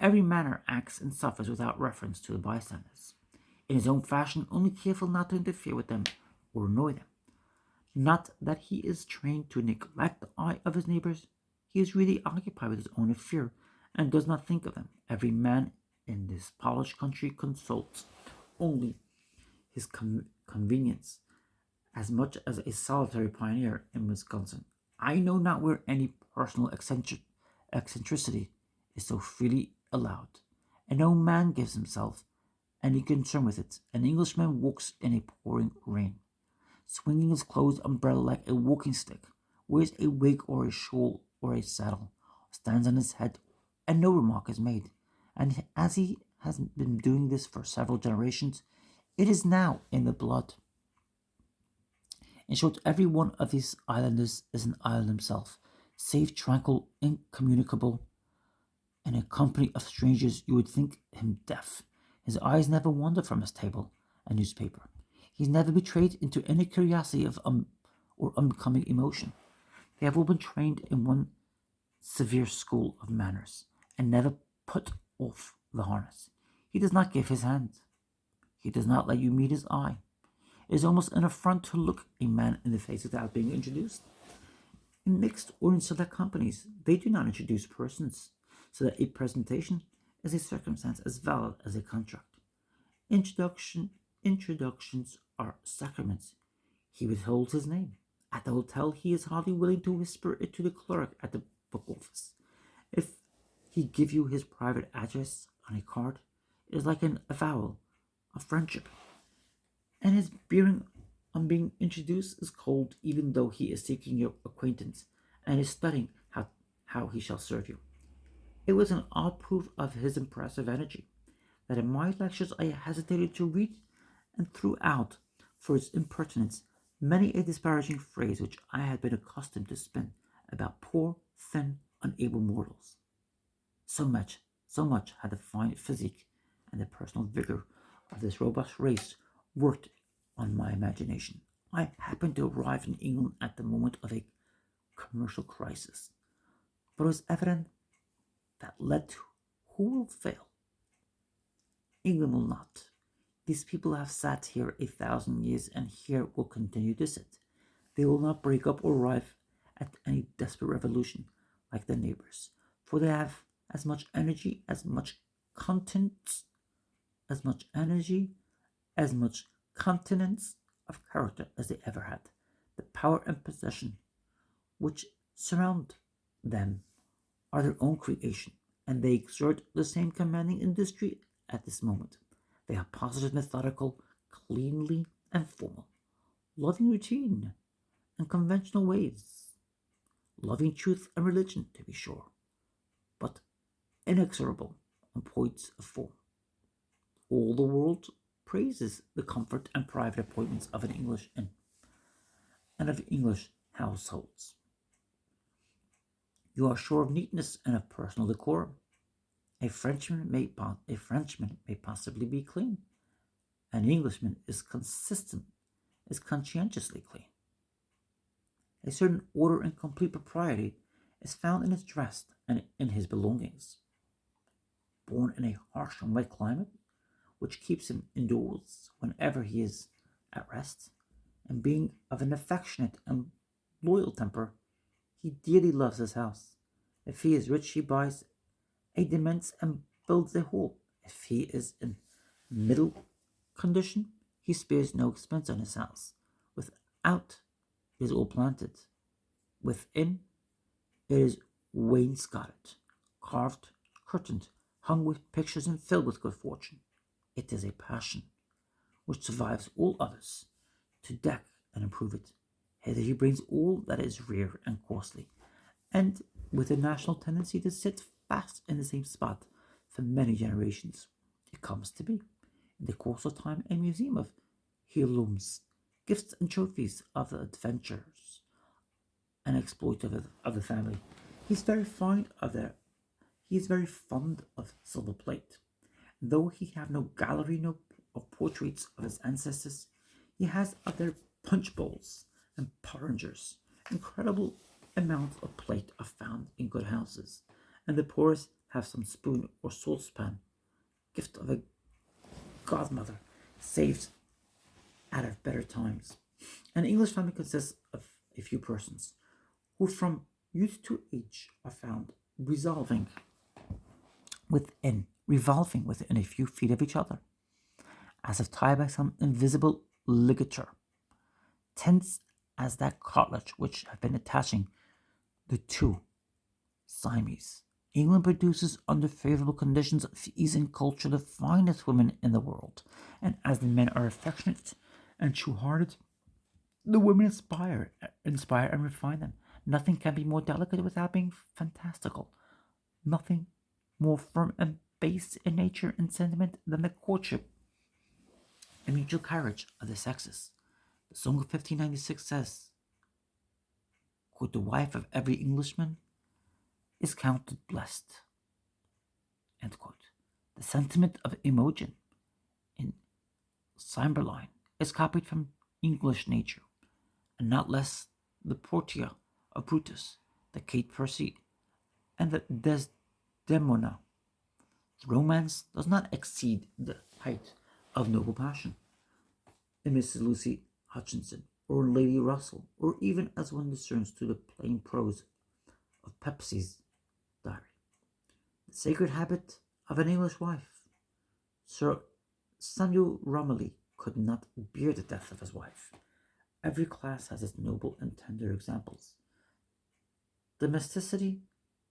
[SPEAKER 1] every manner acts and suffers without reference to the bystanders, in his own fashion, only careful not to interfere with them or annoy them. Not that he is trained to neglect the eye of his neighbors. He is really occupied with his own affair and does not think of them. Every man in this polished country consults only his convenience as much as a solitary pioneer in Wisconsin. I know not where any personal eccentricity is so freely allowed, and no man gives himself any concern with it. An Englishman walks in a pouring rain, swinging his closed umbrella like a walking stick, wears a wig or a shawl or a saddle, stands on his head, and no remark is made. And as he has been doing this for several generations. It is now in the blood. In short, every one of these islanders is an island himself, safe, tranquil, incommunicable. In a company of strangers, you would think him deaf. His eyes never wander from his table and newspaper. He's never betrayed into any curiosity of or unbecoming emotion. They have all been trained in one severe school of manners, and never put off the harness. He does not give his hand. He does not let you meet his eye. It is almost an affront to look a man in the face without being introduced. In mixed or in select companies, they do not introduce persons, so that a presentation is a circumstance as valid as a contract. Introductions are sacraments. He withholds his name. At the hotel, he is hardly willing to whisper it to the clerk at the book office. If he give you his private address on a card, it is like an avowal of friendship. And his bearing on being introduced is cold, even though he is seeking your acquaintance and is studying how he shall serve you. It was an odd proof of his impressive energy that in my lectures I hesitated to read and threw out for its impertinence many a disparaging phrase which I had been accustomed to spin about poor, thin, unable mortals. So much had the fine physique and the personal vigor of this robust race worked on my imagination. I happened to arrive in England at the moment of a commercial crisis, but it was evident that let who will fail. England will not. These people have sat here 1,000 years and here will continue to sit. They will not break up or arrive at any desperate revolution like their neighbors, for they have as much energy, as much continence, as much energy, as much continence of character as they ever had. The power and possession which surround them are their own creation, and they exert the same commanding industry at this moment. They are positive, methodical, cleanly, and formal, loving routine and conventional ways, loving truth and religion, to be sure, but inexorable on points of form. All the world praises the comfort and private appointments of an English inn and of English households. You are sure of neatness and of personal decorum. A Frenchman may possibly be clean. An Englishman is conscientiously clean. A certain order and complete propriety is found in his dress and in his belongings. Born in a harsh and wet climate, which keeps him indoors whenever he is at rest, and being of an affectionate and loyal temper, he dearly loves his house. If he is rich, he buys a demesne and builds a hall. If he is in middle condition, he spares no expense on his house. Without, it is all planted. Within, it is wainscoted, carved, curtained, hung with pictures, and filled with good fortune. It is a passion which survives all others to deck and improve it. Hither he brings all that is rare and costly, and with a national tendency to sit fast in the same spot for many generations, it comes to be, in the course of time, a museum of heirlooms, gifts, and trophies of the adventures and exploits of the family. He is very fond of silver plate. Though he have no gallery of portraits of his ancestors, he has of their punch bowls and porringers. Incredible amounts of plate are found in good houses, and the poorest have some spoon or saucepan, gift of a godmother, saved out of better times. An English family consists of a few persons, who from youth to age are found revolving within a few feet of each other, as if tied by some invisible ligature, tense as that cartilage which have been attaching the two Siamese. England produces under favorable conditions of ease and culture the finest women in the world, and as the men are affectionate and true-hearted, the women inspire and refine them. Nothing can be more delicate without being fantastical. Nothing more firm and base in nature and sentiment than the courtship and mutual carriage of the sexes. The Song of 1596 says, quote, "The wife of every Englishman is counted blessed." End quote. The sentiment of Imogen in Cymbeline is copied from English nature, and not less the Portia of Brutus, the Kate Percy, and the Desdemona. The romance does not exceed the height of noble passion in Mrs. Lucy Hutchinson or Lady Russell, or even as one discerns to the plain prose of Pepys's diary. The sacred habit of an English wife. Sir Samuel Romilly could not bear the death of his wife. Every class has its noble and tender examples. Domesticity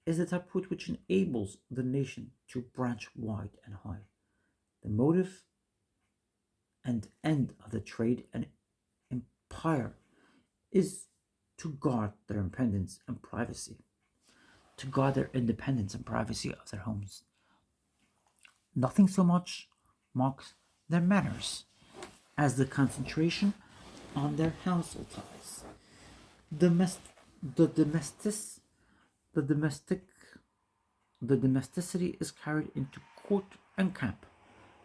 [SPEAKER 1] is the taproot which enables the nation to branch wide and high. The motive and end of the trade and empire is to guard their independence and privacy, of their homes. Nothing so much marks their manners as the concentration on their household ties. The domesticity is carried into court and camp.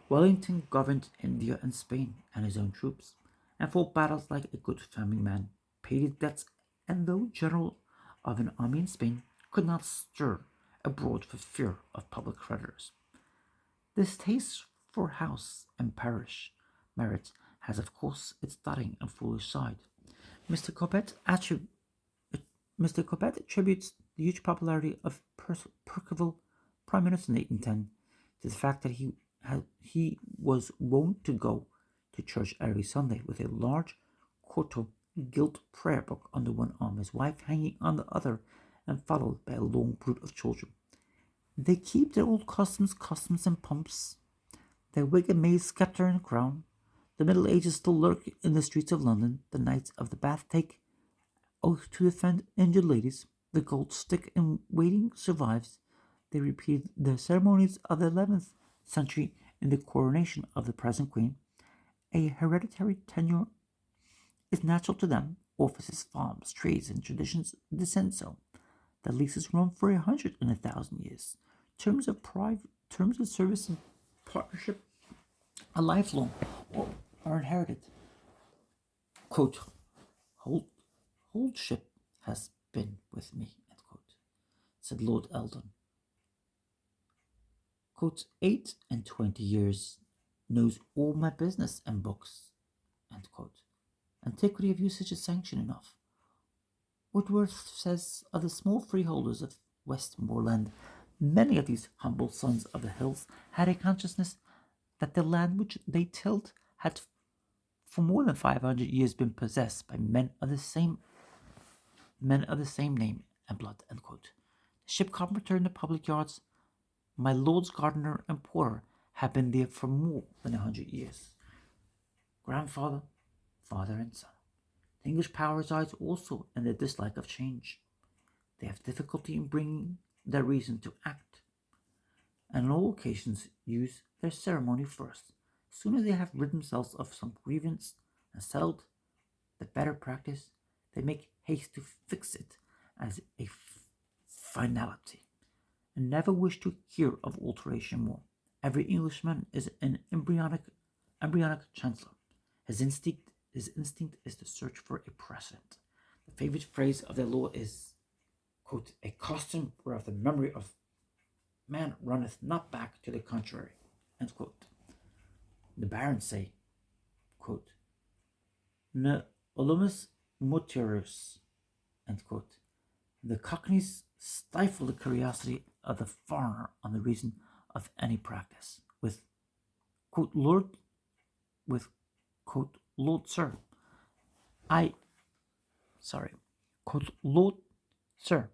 [SPEAKER 1] Wellington governed India and Spain and his own troops, and fought battles like a good family man, paid his debts, and though general of an army in Spain, could not stir abroad for fear of public creditors. This taste for house and parish merit has, of course, its doubting and foolish side. Mr. Cobbett attributes the huge popularity of Percival, Prime Minister in 1810, to the fact that he was wont to go to church every Sunday with a large quarto gilt prayer book under one arm, his wife hanging on the other, and followed by a long brood of children. They keep their old customs and pumps, their wig and mace, sceptre and crown. The Middle Ages still lurk in the streets of London. The Knights of the Bath take oath to defend injured ladies. The gold stick in waiting survives. They repeat the ceremonies of the 11th century in the coronation of the present queen. A hereditary tenure is natural to them. Offices, farms, trades, and traditions descend so. The leases run for 100 and 1,000 years. Terms of service and partnership are lifelong or are inherited. Quote, "Holdship has been with me," end quote, said Lord Eldon. Quote, 8 and 20 years, knows all my business and books, end quote. Antiquity of usage is sanction enough. Woodworth says of the small freeholders of Westmoreland, many of these humble sons of the hills had a consciousness that the land which they tilled had for more than 500 years been possessed by men of the same name and blood, end quote. The ship carpenter in the public yards, my lord's gardener and porter, have been there for more than 100 years. Grandfather, father, and son. The English power resides also in their dislike of change. They have difficulty in bringing their reason to act, and on all occasions use their ceremony first. As soon as they have rid themselves of some grievance and settled the better practice, they make haste to fix it as a finality, and never wish to hear of alteration more. Every Englishman is an embryonic chancellor. His instinct is to search for a precedent. The favorite phrase of their law is, quote, "a custom whereof the memory of man runneth not back to the contrary," end quote. The barons say, quote, "ne olumus muterus," end quote. The cockneys stifle the curiosity of the foreigner on the reason of any practice, with, quote, "Lord sir, quote, Lord sir,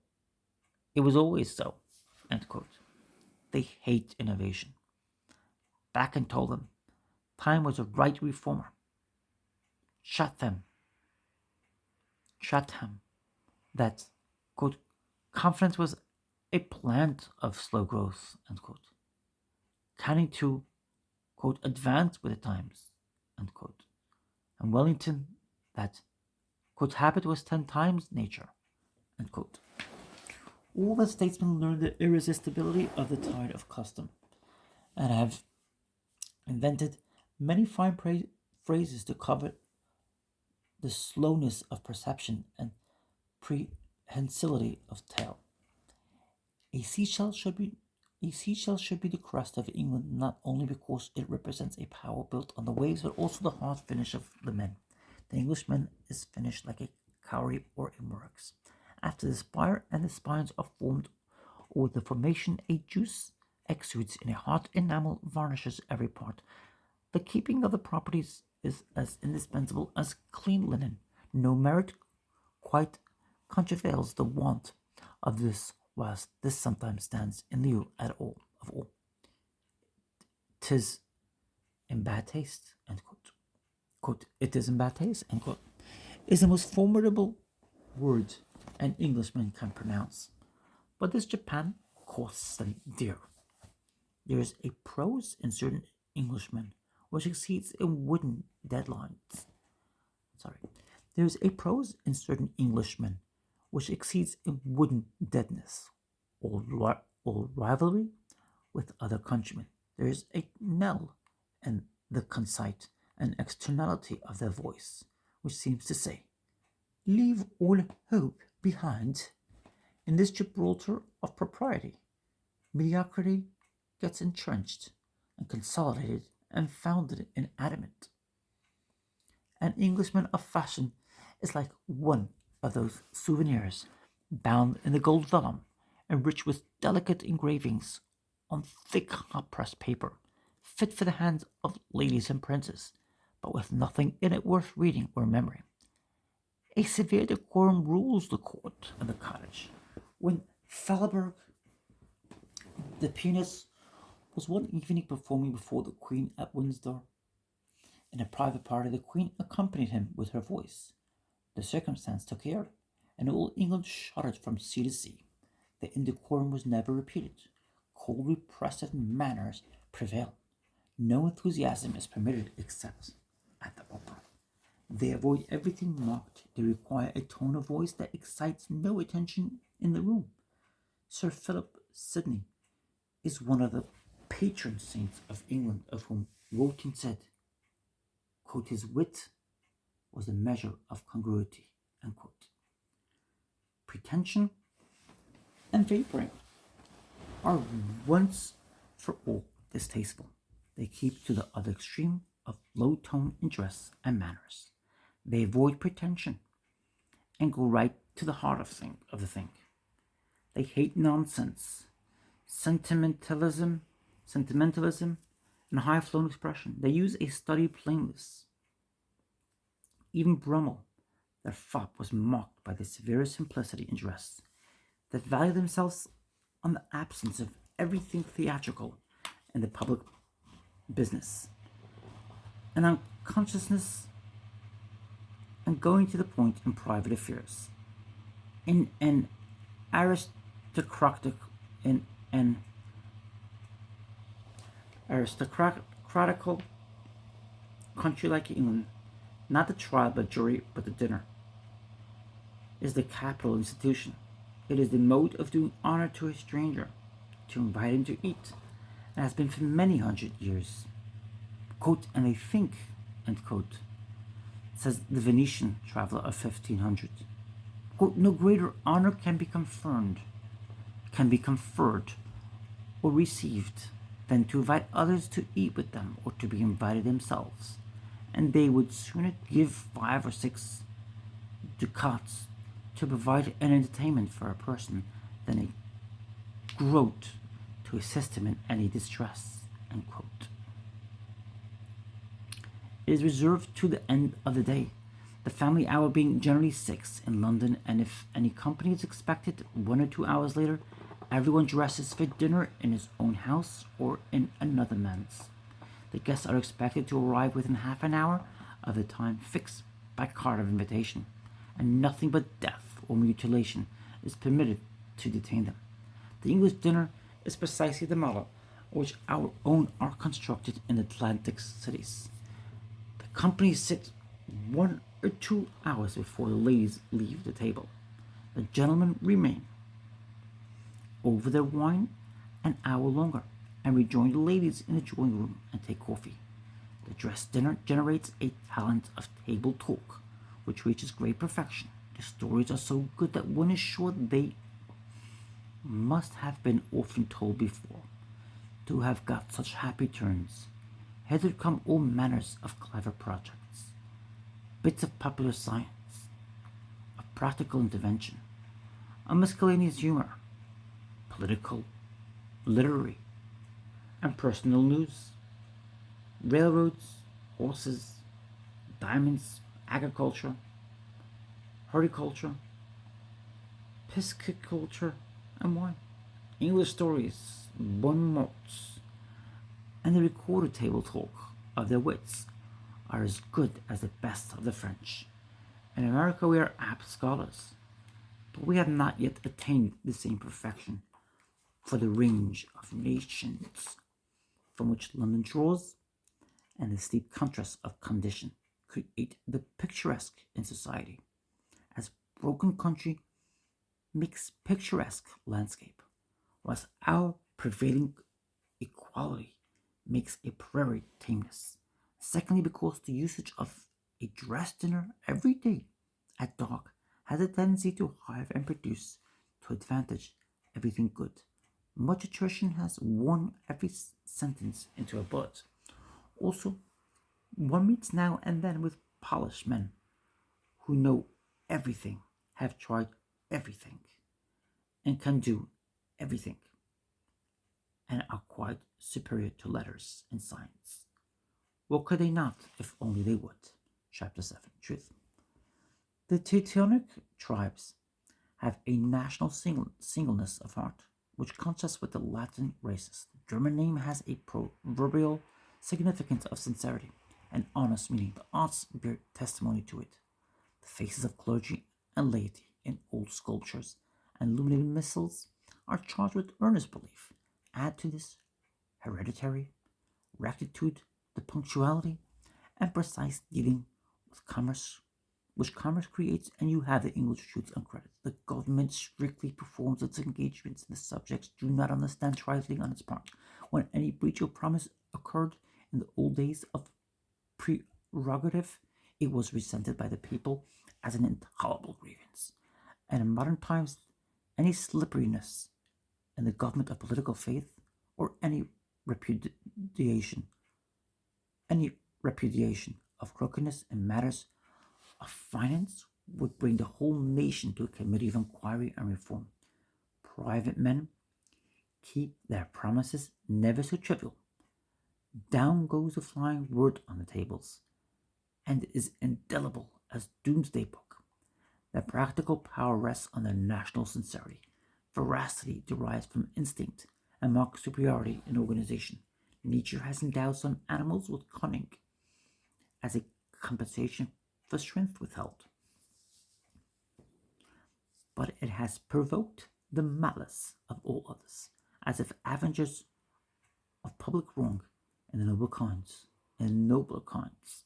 [SPEAKER 1] it was always so," end quote. They hate innovation. Bacon told them time was a right reformer. Chatham, that, quote, "confidence was a plant of slow growth," end quote. canning to, quote, advance with the times, unquote. And Wellington that, quote, habit was 10 times nature, unquote. All the statesmen learned the irresistibility of the tide of custom and have invented many fine phrases to cover the slowness of perception and prehensility of tale. A seashell should be the crest of England, not only because it represents a power built on the waves, but also the hard finish of the men. The Englishman is finished like a cowrie or a murex. After the spire and the spines are formed, or with the formation a juice exudes in a hot enamel varnishes every part. The keeping of the properties is as indispensable as clean linen. No merit quite contravails the want of this, whilst this sometimes stands in lieu of all. 'Tis in bad taste, end quote. Quote, it is in bad taste, end quote, is the most formidable word an Englishman can pronounce. But this Japan costs them dear. There is a prose in certain Englishmen which exceeds in wooden deadlines. There is a prose in certain Englishmen which exceeds in wooden deadness. All rivalry with other countrymen. There is a knell in the conceit and externality of their voice, which seems to say, leave all hope behind. In this Gibraltar of propriety, mediocrity gets entrenched and consolidated and founded in adamant. An Englishman of fashion is like one of those souvenirs bound in the gold vellum and rich with delicate engravings on thick hot-pressed paper, fit for the hands of ladies and princes, but with nothing in it worth reading or remembering. A severe decorum rules the court and the cottage. When Thalberg, the pianist, was one evening performing before the Queen at Windsor, in a private party, the Queen accompanied him with her voice. The circumstance took air, and all England shuddered from sea to sea. The indecorum was never repeated. Cold, repressive manners prevail. No enthusiasm is permitted except at the opera. They avoid everything marked. They require a tone of voice that excites no attention in the room. Sir Philip Sidney is one of the patron saints of England, of whom Walton said, quote, his wit was a measure of congruity, unquote. Pretension and vaporing are once for all distasteful. They keep to the other extreme of low tone in dress and manners. They avoid pretension and go right to the heart of the thing. They hate nonsense, sentimentalism, and high-flown expression. They use a studied plainness. Even Brummel, their fop, was mocked by the severest simplicity in dress. They value themselves on the absence of everything theatrical in the public business, and on consciousness and going to the point in private affairs. In an aristocratical country like England, not the trial by jury but the dinner is the capital institution. It is the mode of doing honor to a stranger, to invite him to eat, and has been for many 100 years. Quote, and they think, end quote, says the Venetian traveler of 1500. Quote, no greater honor can be conferred or received than to invite others to eat with them or to be invited themselves, and they would sooner give 5 or 6 ducats to provide an entertainment for a person than a groat to assist him in any distress, end quote. It is reserved to the end of the day, the family hour being generally 6 in London, and if any company is expected 1 or 2 hours later, everyone dresses for dinner in his own house or in another man's. The guests are expected to arrive within half an hour of the time fixed by card of invitation, and nothing but death or mutilation is permitted to detain them. The English dinner is precisely the model which our own are constructed in Atlantic cities. The companies sit 1 or 2 hours before the ladies leave the table. The gentlemen remain over their wine an hour longer and rejoin the ladies in the drawing room and take coffee. The dress dinner generates a talent of table talk, which reaches great perfection. The stories are so good that one is sure they must have been often told before, to have got such happy turns. Hither come all manners of clever projects, bits of popular science, of practical intervention, of miscellaneous humor, political, literary, and personal news, railroads, horses, diamonds, agriculture, horticulture, pisciculture, and wine. English stories, bon mots, and the recorded table talk of their wits are as good as the best of the French. In America we are apt scholars, but we have not yet attained the same perfection for the range of nations from which London draws, and the steep contrast of condition create the picturesque in society, as broken country makes picturesque landscape, whilst our prevailing equality makes a prairie tameness. Secondly, because the usage of a dress dinner every day at dark has a tendency to hive and produce to advantage everything good. Much attrition has worn every sentence into a bullet. Also, one meets now and then with polished men who know everything, have tried everything, and can do everything, and are quite superior to letters and science. What could they not if only they would? Chapter 7 Truth. The Teutonic tribes have a national singleness of heart, which contrasts with the Latin races. The German name has a proverbial significance of sincerity and honest meaning. The arts bear testimony to it. The faces of clergy and laity in old sculptures and illuminated missals are charged with earnest belief. Add to this hereditary rectitude, the punctuality and precise dealing with commerce, which commerce creates, and you have the English truth on credit. The government strictly performs its engagements, and the subjects do not understand trifling on its part. When any breach of promise occurred in the old days of prerogative, it was resented by the people as an intolerable grievance. And in modern times, any slipperiness in the government of political faith, or repudiation, any repudiation of crookedness in matters of finance would bring the whole nation to a committee of inquiry and reform. Private men keep their promises never so trivial. Down goes the flying word on the tables, and is indelible as Doomsday Book. Their practical power rests on their national sincerity. Veracity derives from instinct and marks superiority in organization. Nature has endowed some animals with cunning as a compensation for strength withheld, but it has provoked the malice of all others, as if avengers of public wrong in the nobler kinds,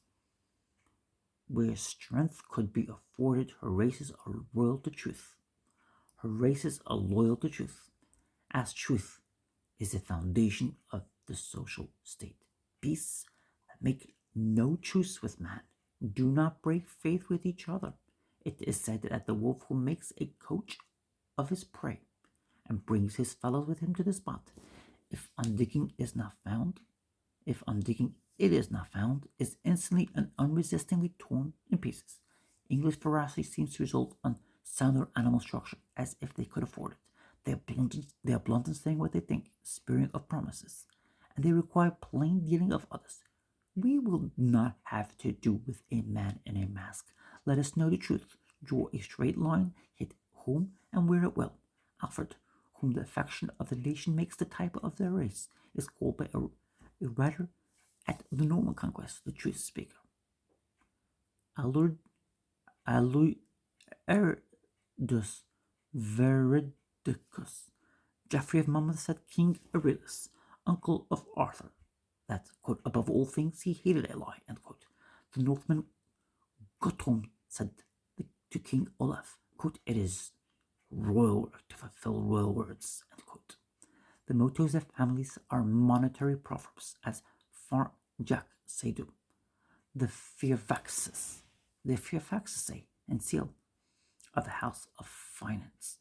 [SPEAKER 1] where strength could be afforded, her races are loyal to truth. Her races are loyal to truth, as truth is the foundation of the social state. Beasts that make no truce with man do not break faith with each other. It is said that the wolf who makes a coach of his prey and brings his fellows with him to the spot, if undigging it is not found, is instantly and unresistingly torn in pieces. English veracity seems to result on sounder animal structure, as if they could afford it. They are blunt in saying what they think, sparing of promises, and they require plain dealing of others. We will not have to do with a man in a mask. Let us know the truth. Draw a straight line, hit whom and wear it well. Alfred, whom the affection of the nation makes the type of their race, is called by a writer at the Norman conquest the truth speaker. Aluerdus Veridicus. Geoffrey of Monmouth said King Aurelius, uncle of Arthur, that, quote, above all things he hated a lie, end quote. The Northman Guttorm said to King Olaf, quote, it is royal work to fulfill royal words, end quote. The mottos of families are monetary proverbs, as Far Jack Seydu, the Fairfaxes and seal of the House of Finance,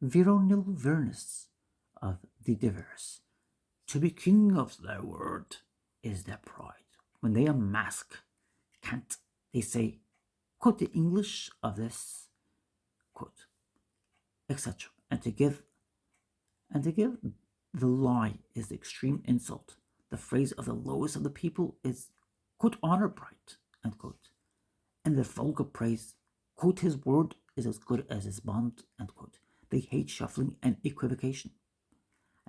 [SPEAKER 1] Viro nil Vernus of the Divers. To be king of their word is their pride. When they unmask cant, they say, quote, the English of this, quote, etc. And to give the lie is the extreme insult. The phrase of the lowest of the people is, quote, honor bright, end quote. And the vulgar praise, quote, his word is as good as his bond, end quote. They hate shuffling and equivocation.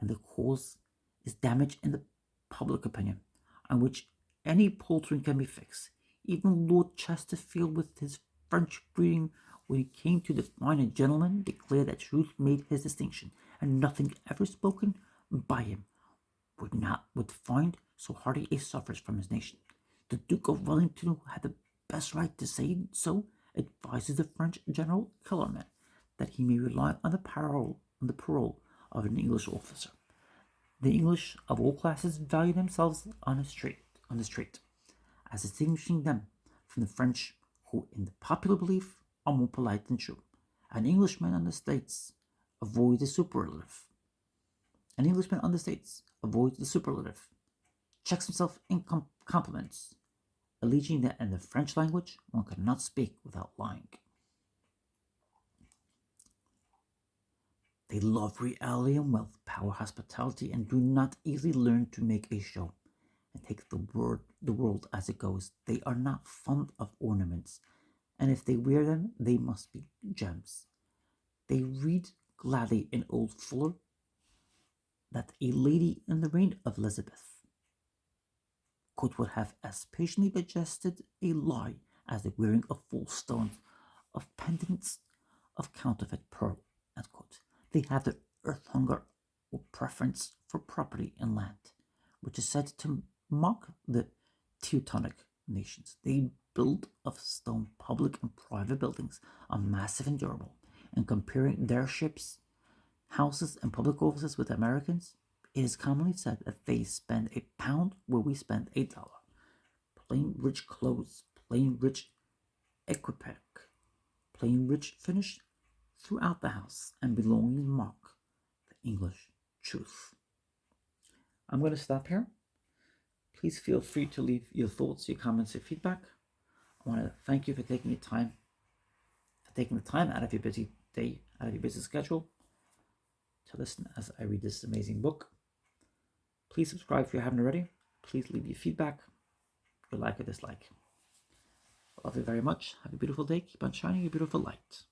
[SPEAKER 1] And the cause is damage in the public opinion, on which any poltering can be fixed. Even Lord Chesterfield, with his French breeding, when he came to define a gentleman, declared that truth made his distinction, and nothing ever spoken by him would find so hearty a suffrage from his nation. The Duke of Wellington, who had the best right to say so, advises the French General Kellerman that he may rely on the parole of an English officer. The English of all classes value themselves on the street, as distinguishing them from the French, who, in the popular belief, are more polite than true. An Englishman on the States avoids the superlative. Checks himself in compliments, alleging that in the French language one cannot speak without lying. They love reality and wealth, power, hospitality, and do not easily learn to make a show and take the world as it goes. They are not fond of ornaments, and if they wear them, they must be gems. They read gladly in Old Fuller that a lady in the reign of Elizabeth, quote, would have as patiently digested a lie as the wearing of false stones, of pendants of counterfeit pearl, end quote. They have the earth hunger or preference for property and land, which is said to mock the Teutonic nations. They build of stone public and private buildings are massive and durable, and comparing their ships, houses, and public offices with Americans, it is commonly said that they spend £1 where we spend $8. Plain rich clothes, plain rich equipage, plain rich finish throughout the house, and belongings mock the English truth. I'm going to stop here. Please feel free to leave your thoughts, your comments, your feedback. I want to thank you for taking the time out of your busy day, out of your busy schedule, to listen as I read this amazing book. Please subscribe if you haven't already. Please leave your feedback, your like or dislike. I love you very much. Have a beautiful day. Keep on shining your beautiful light.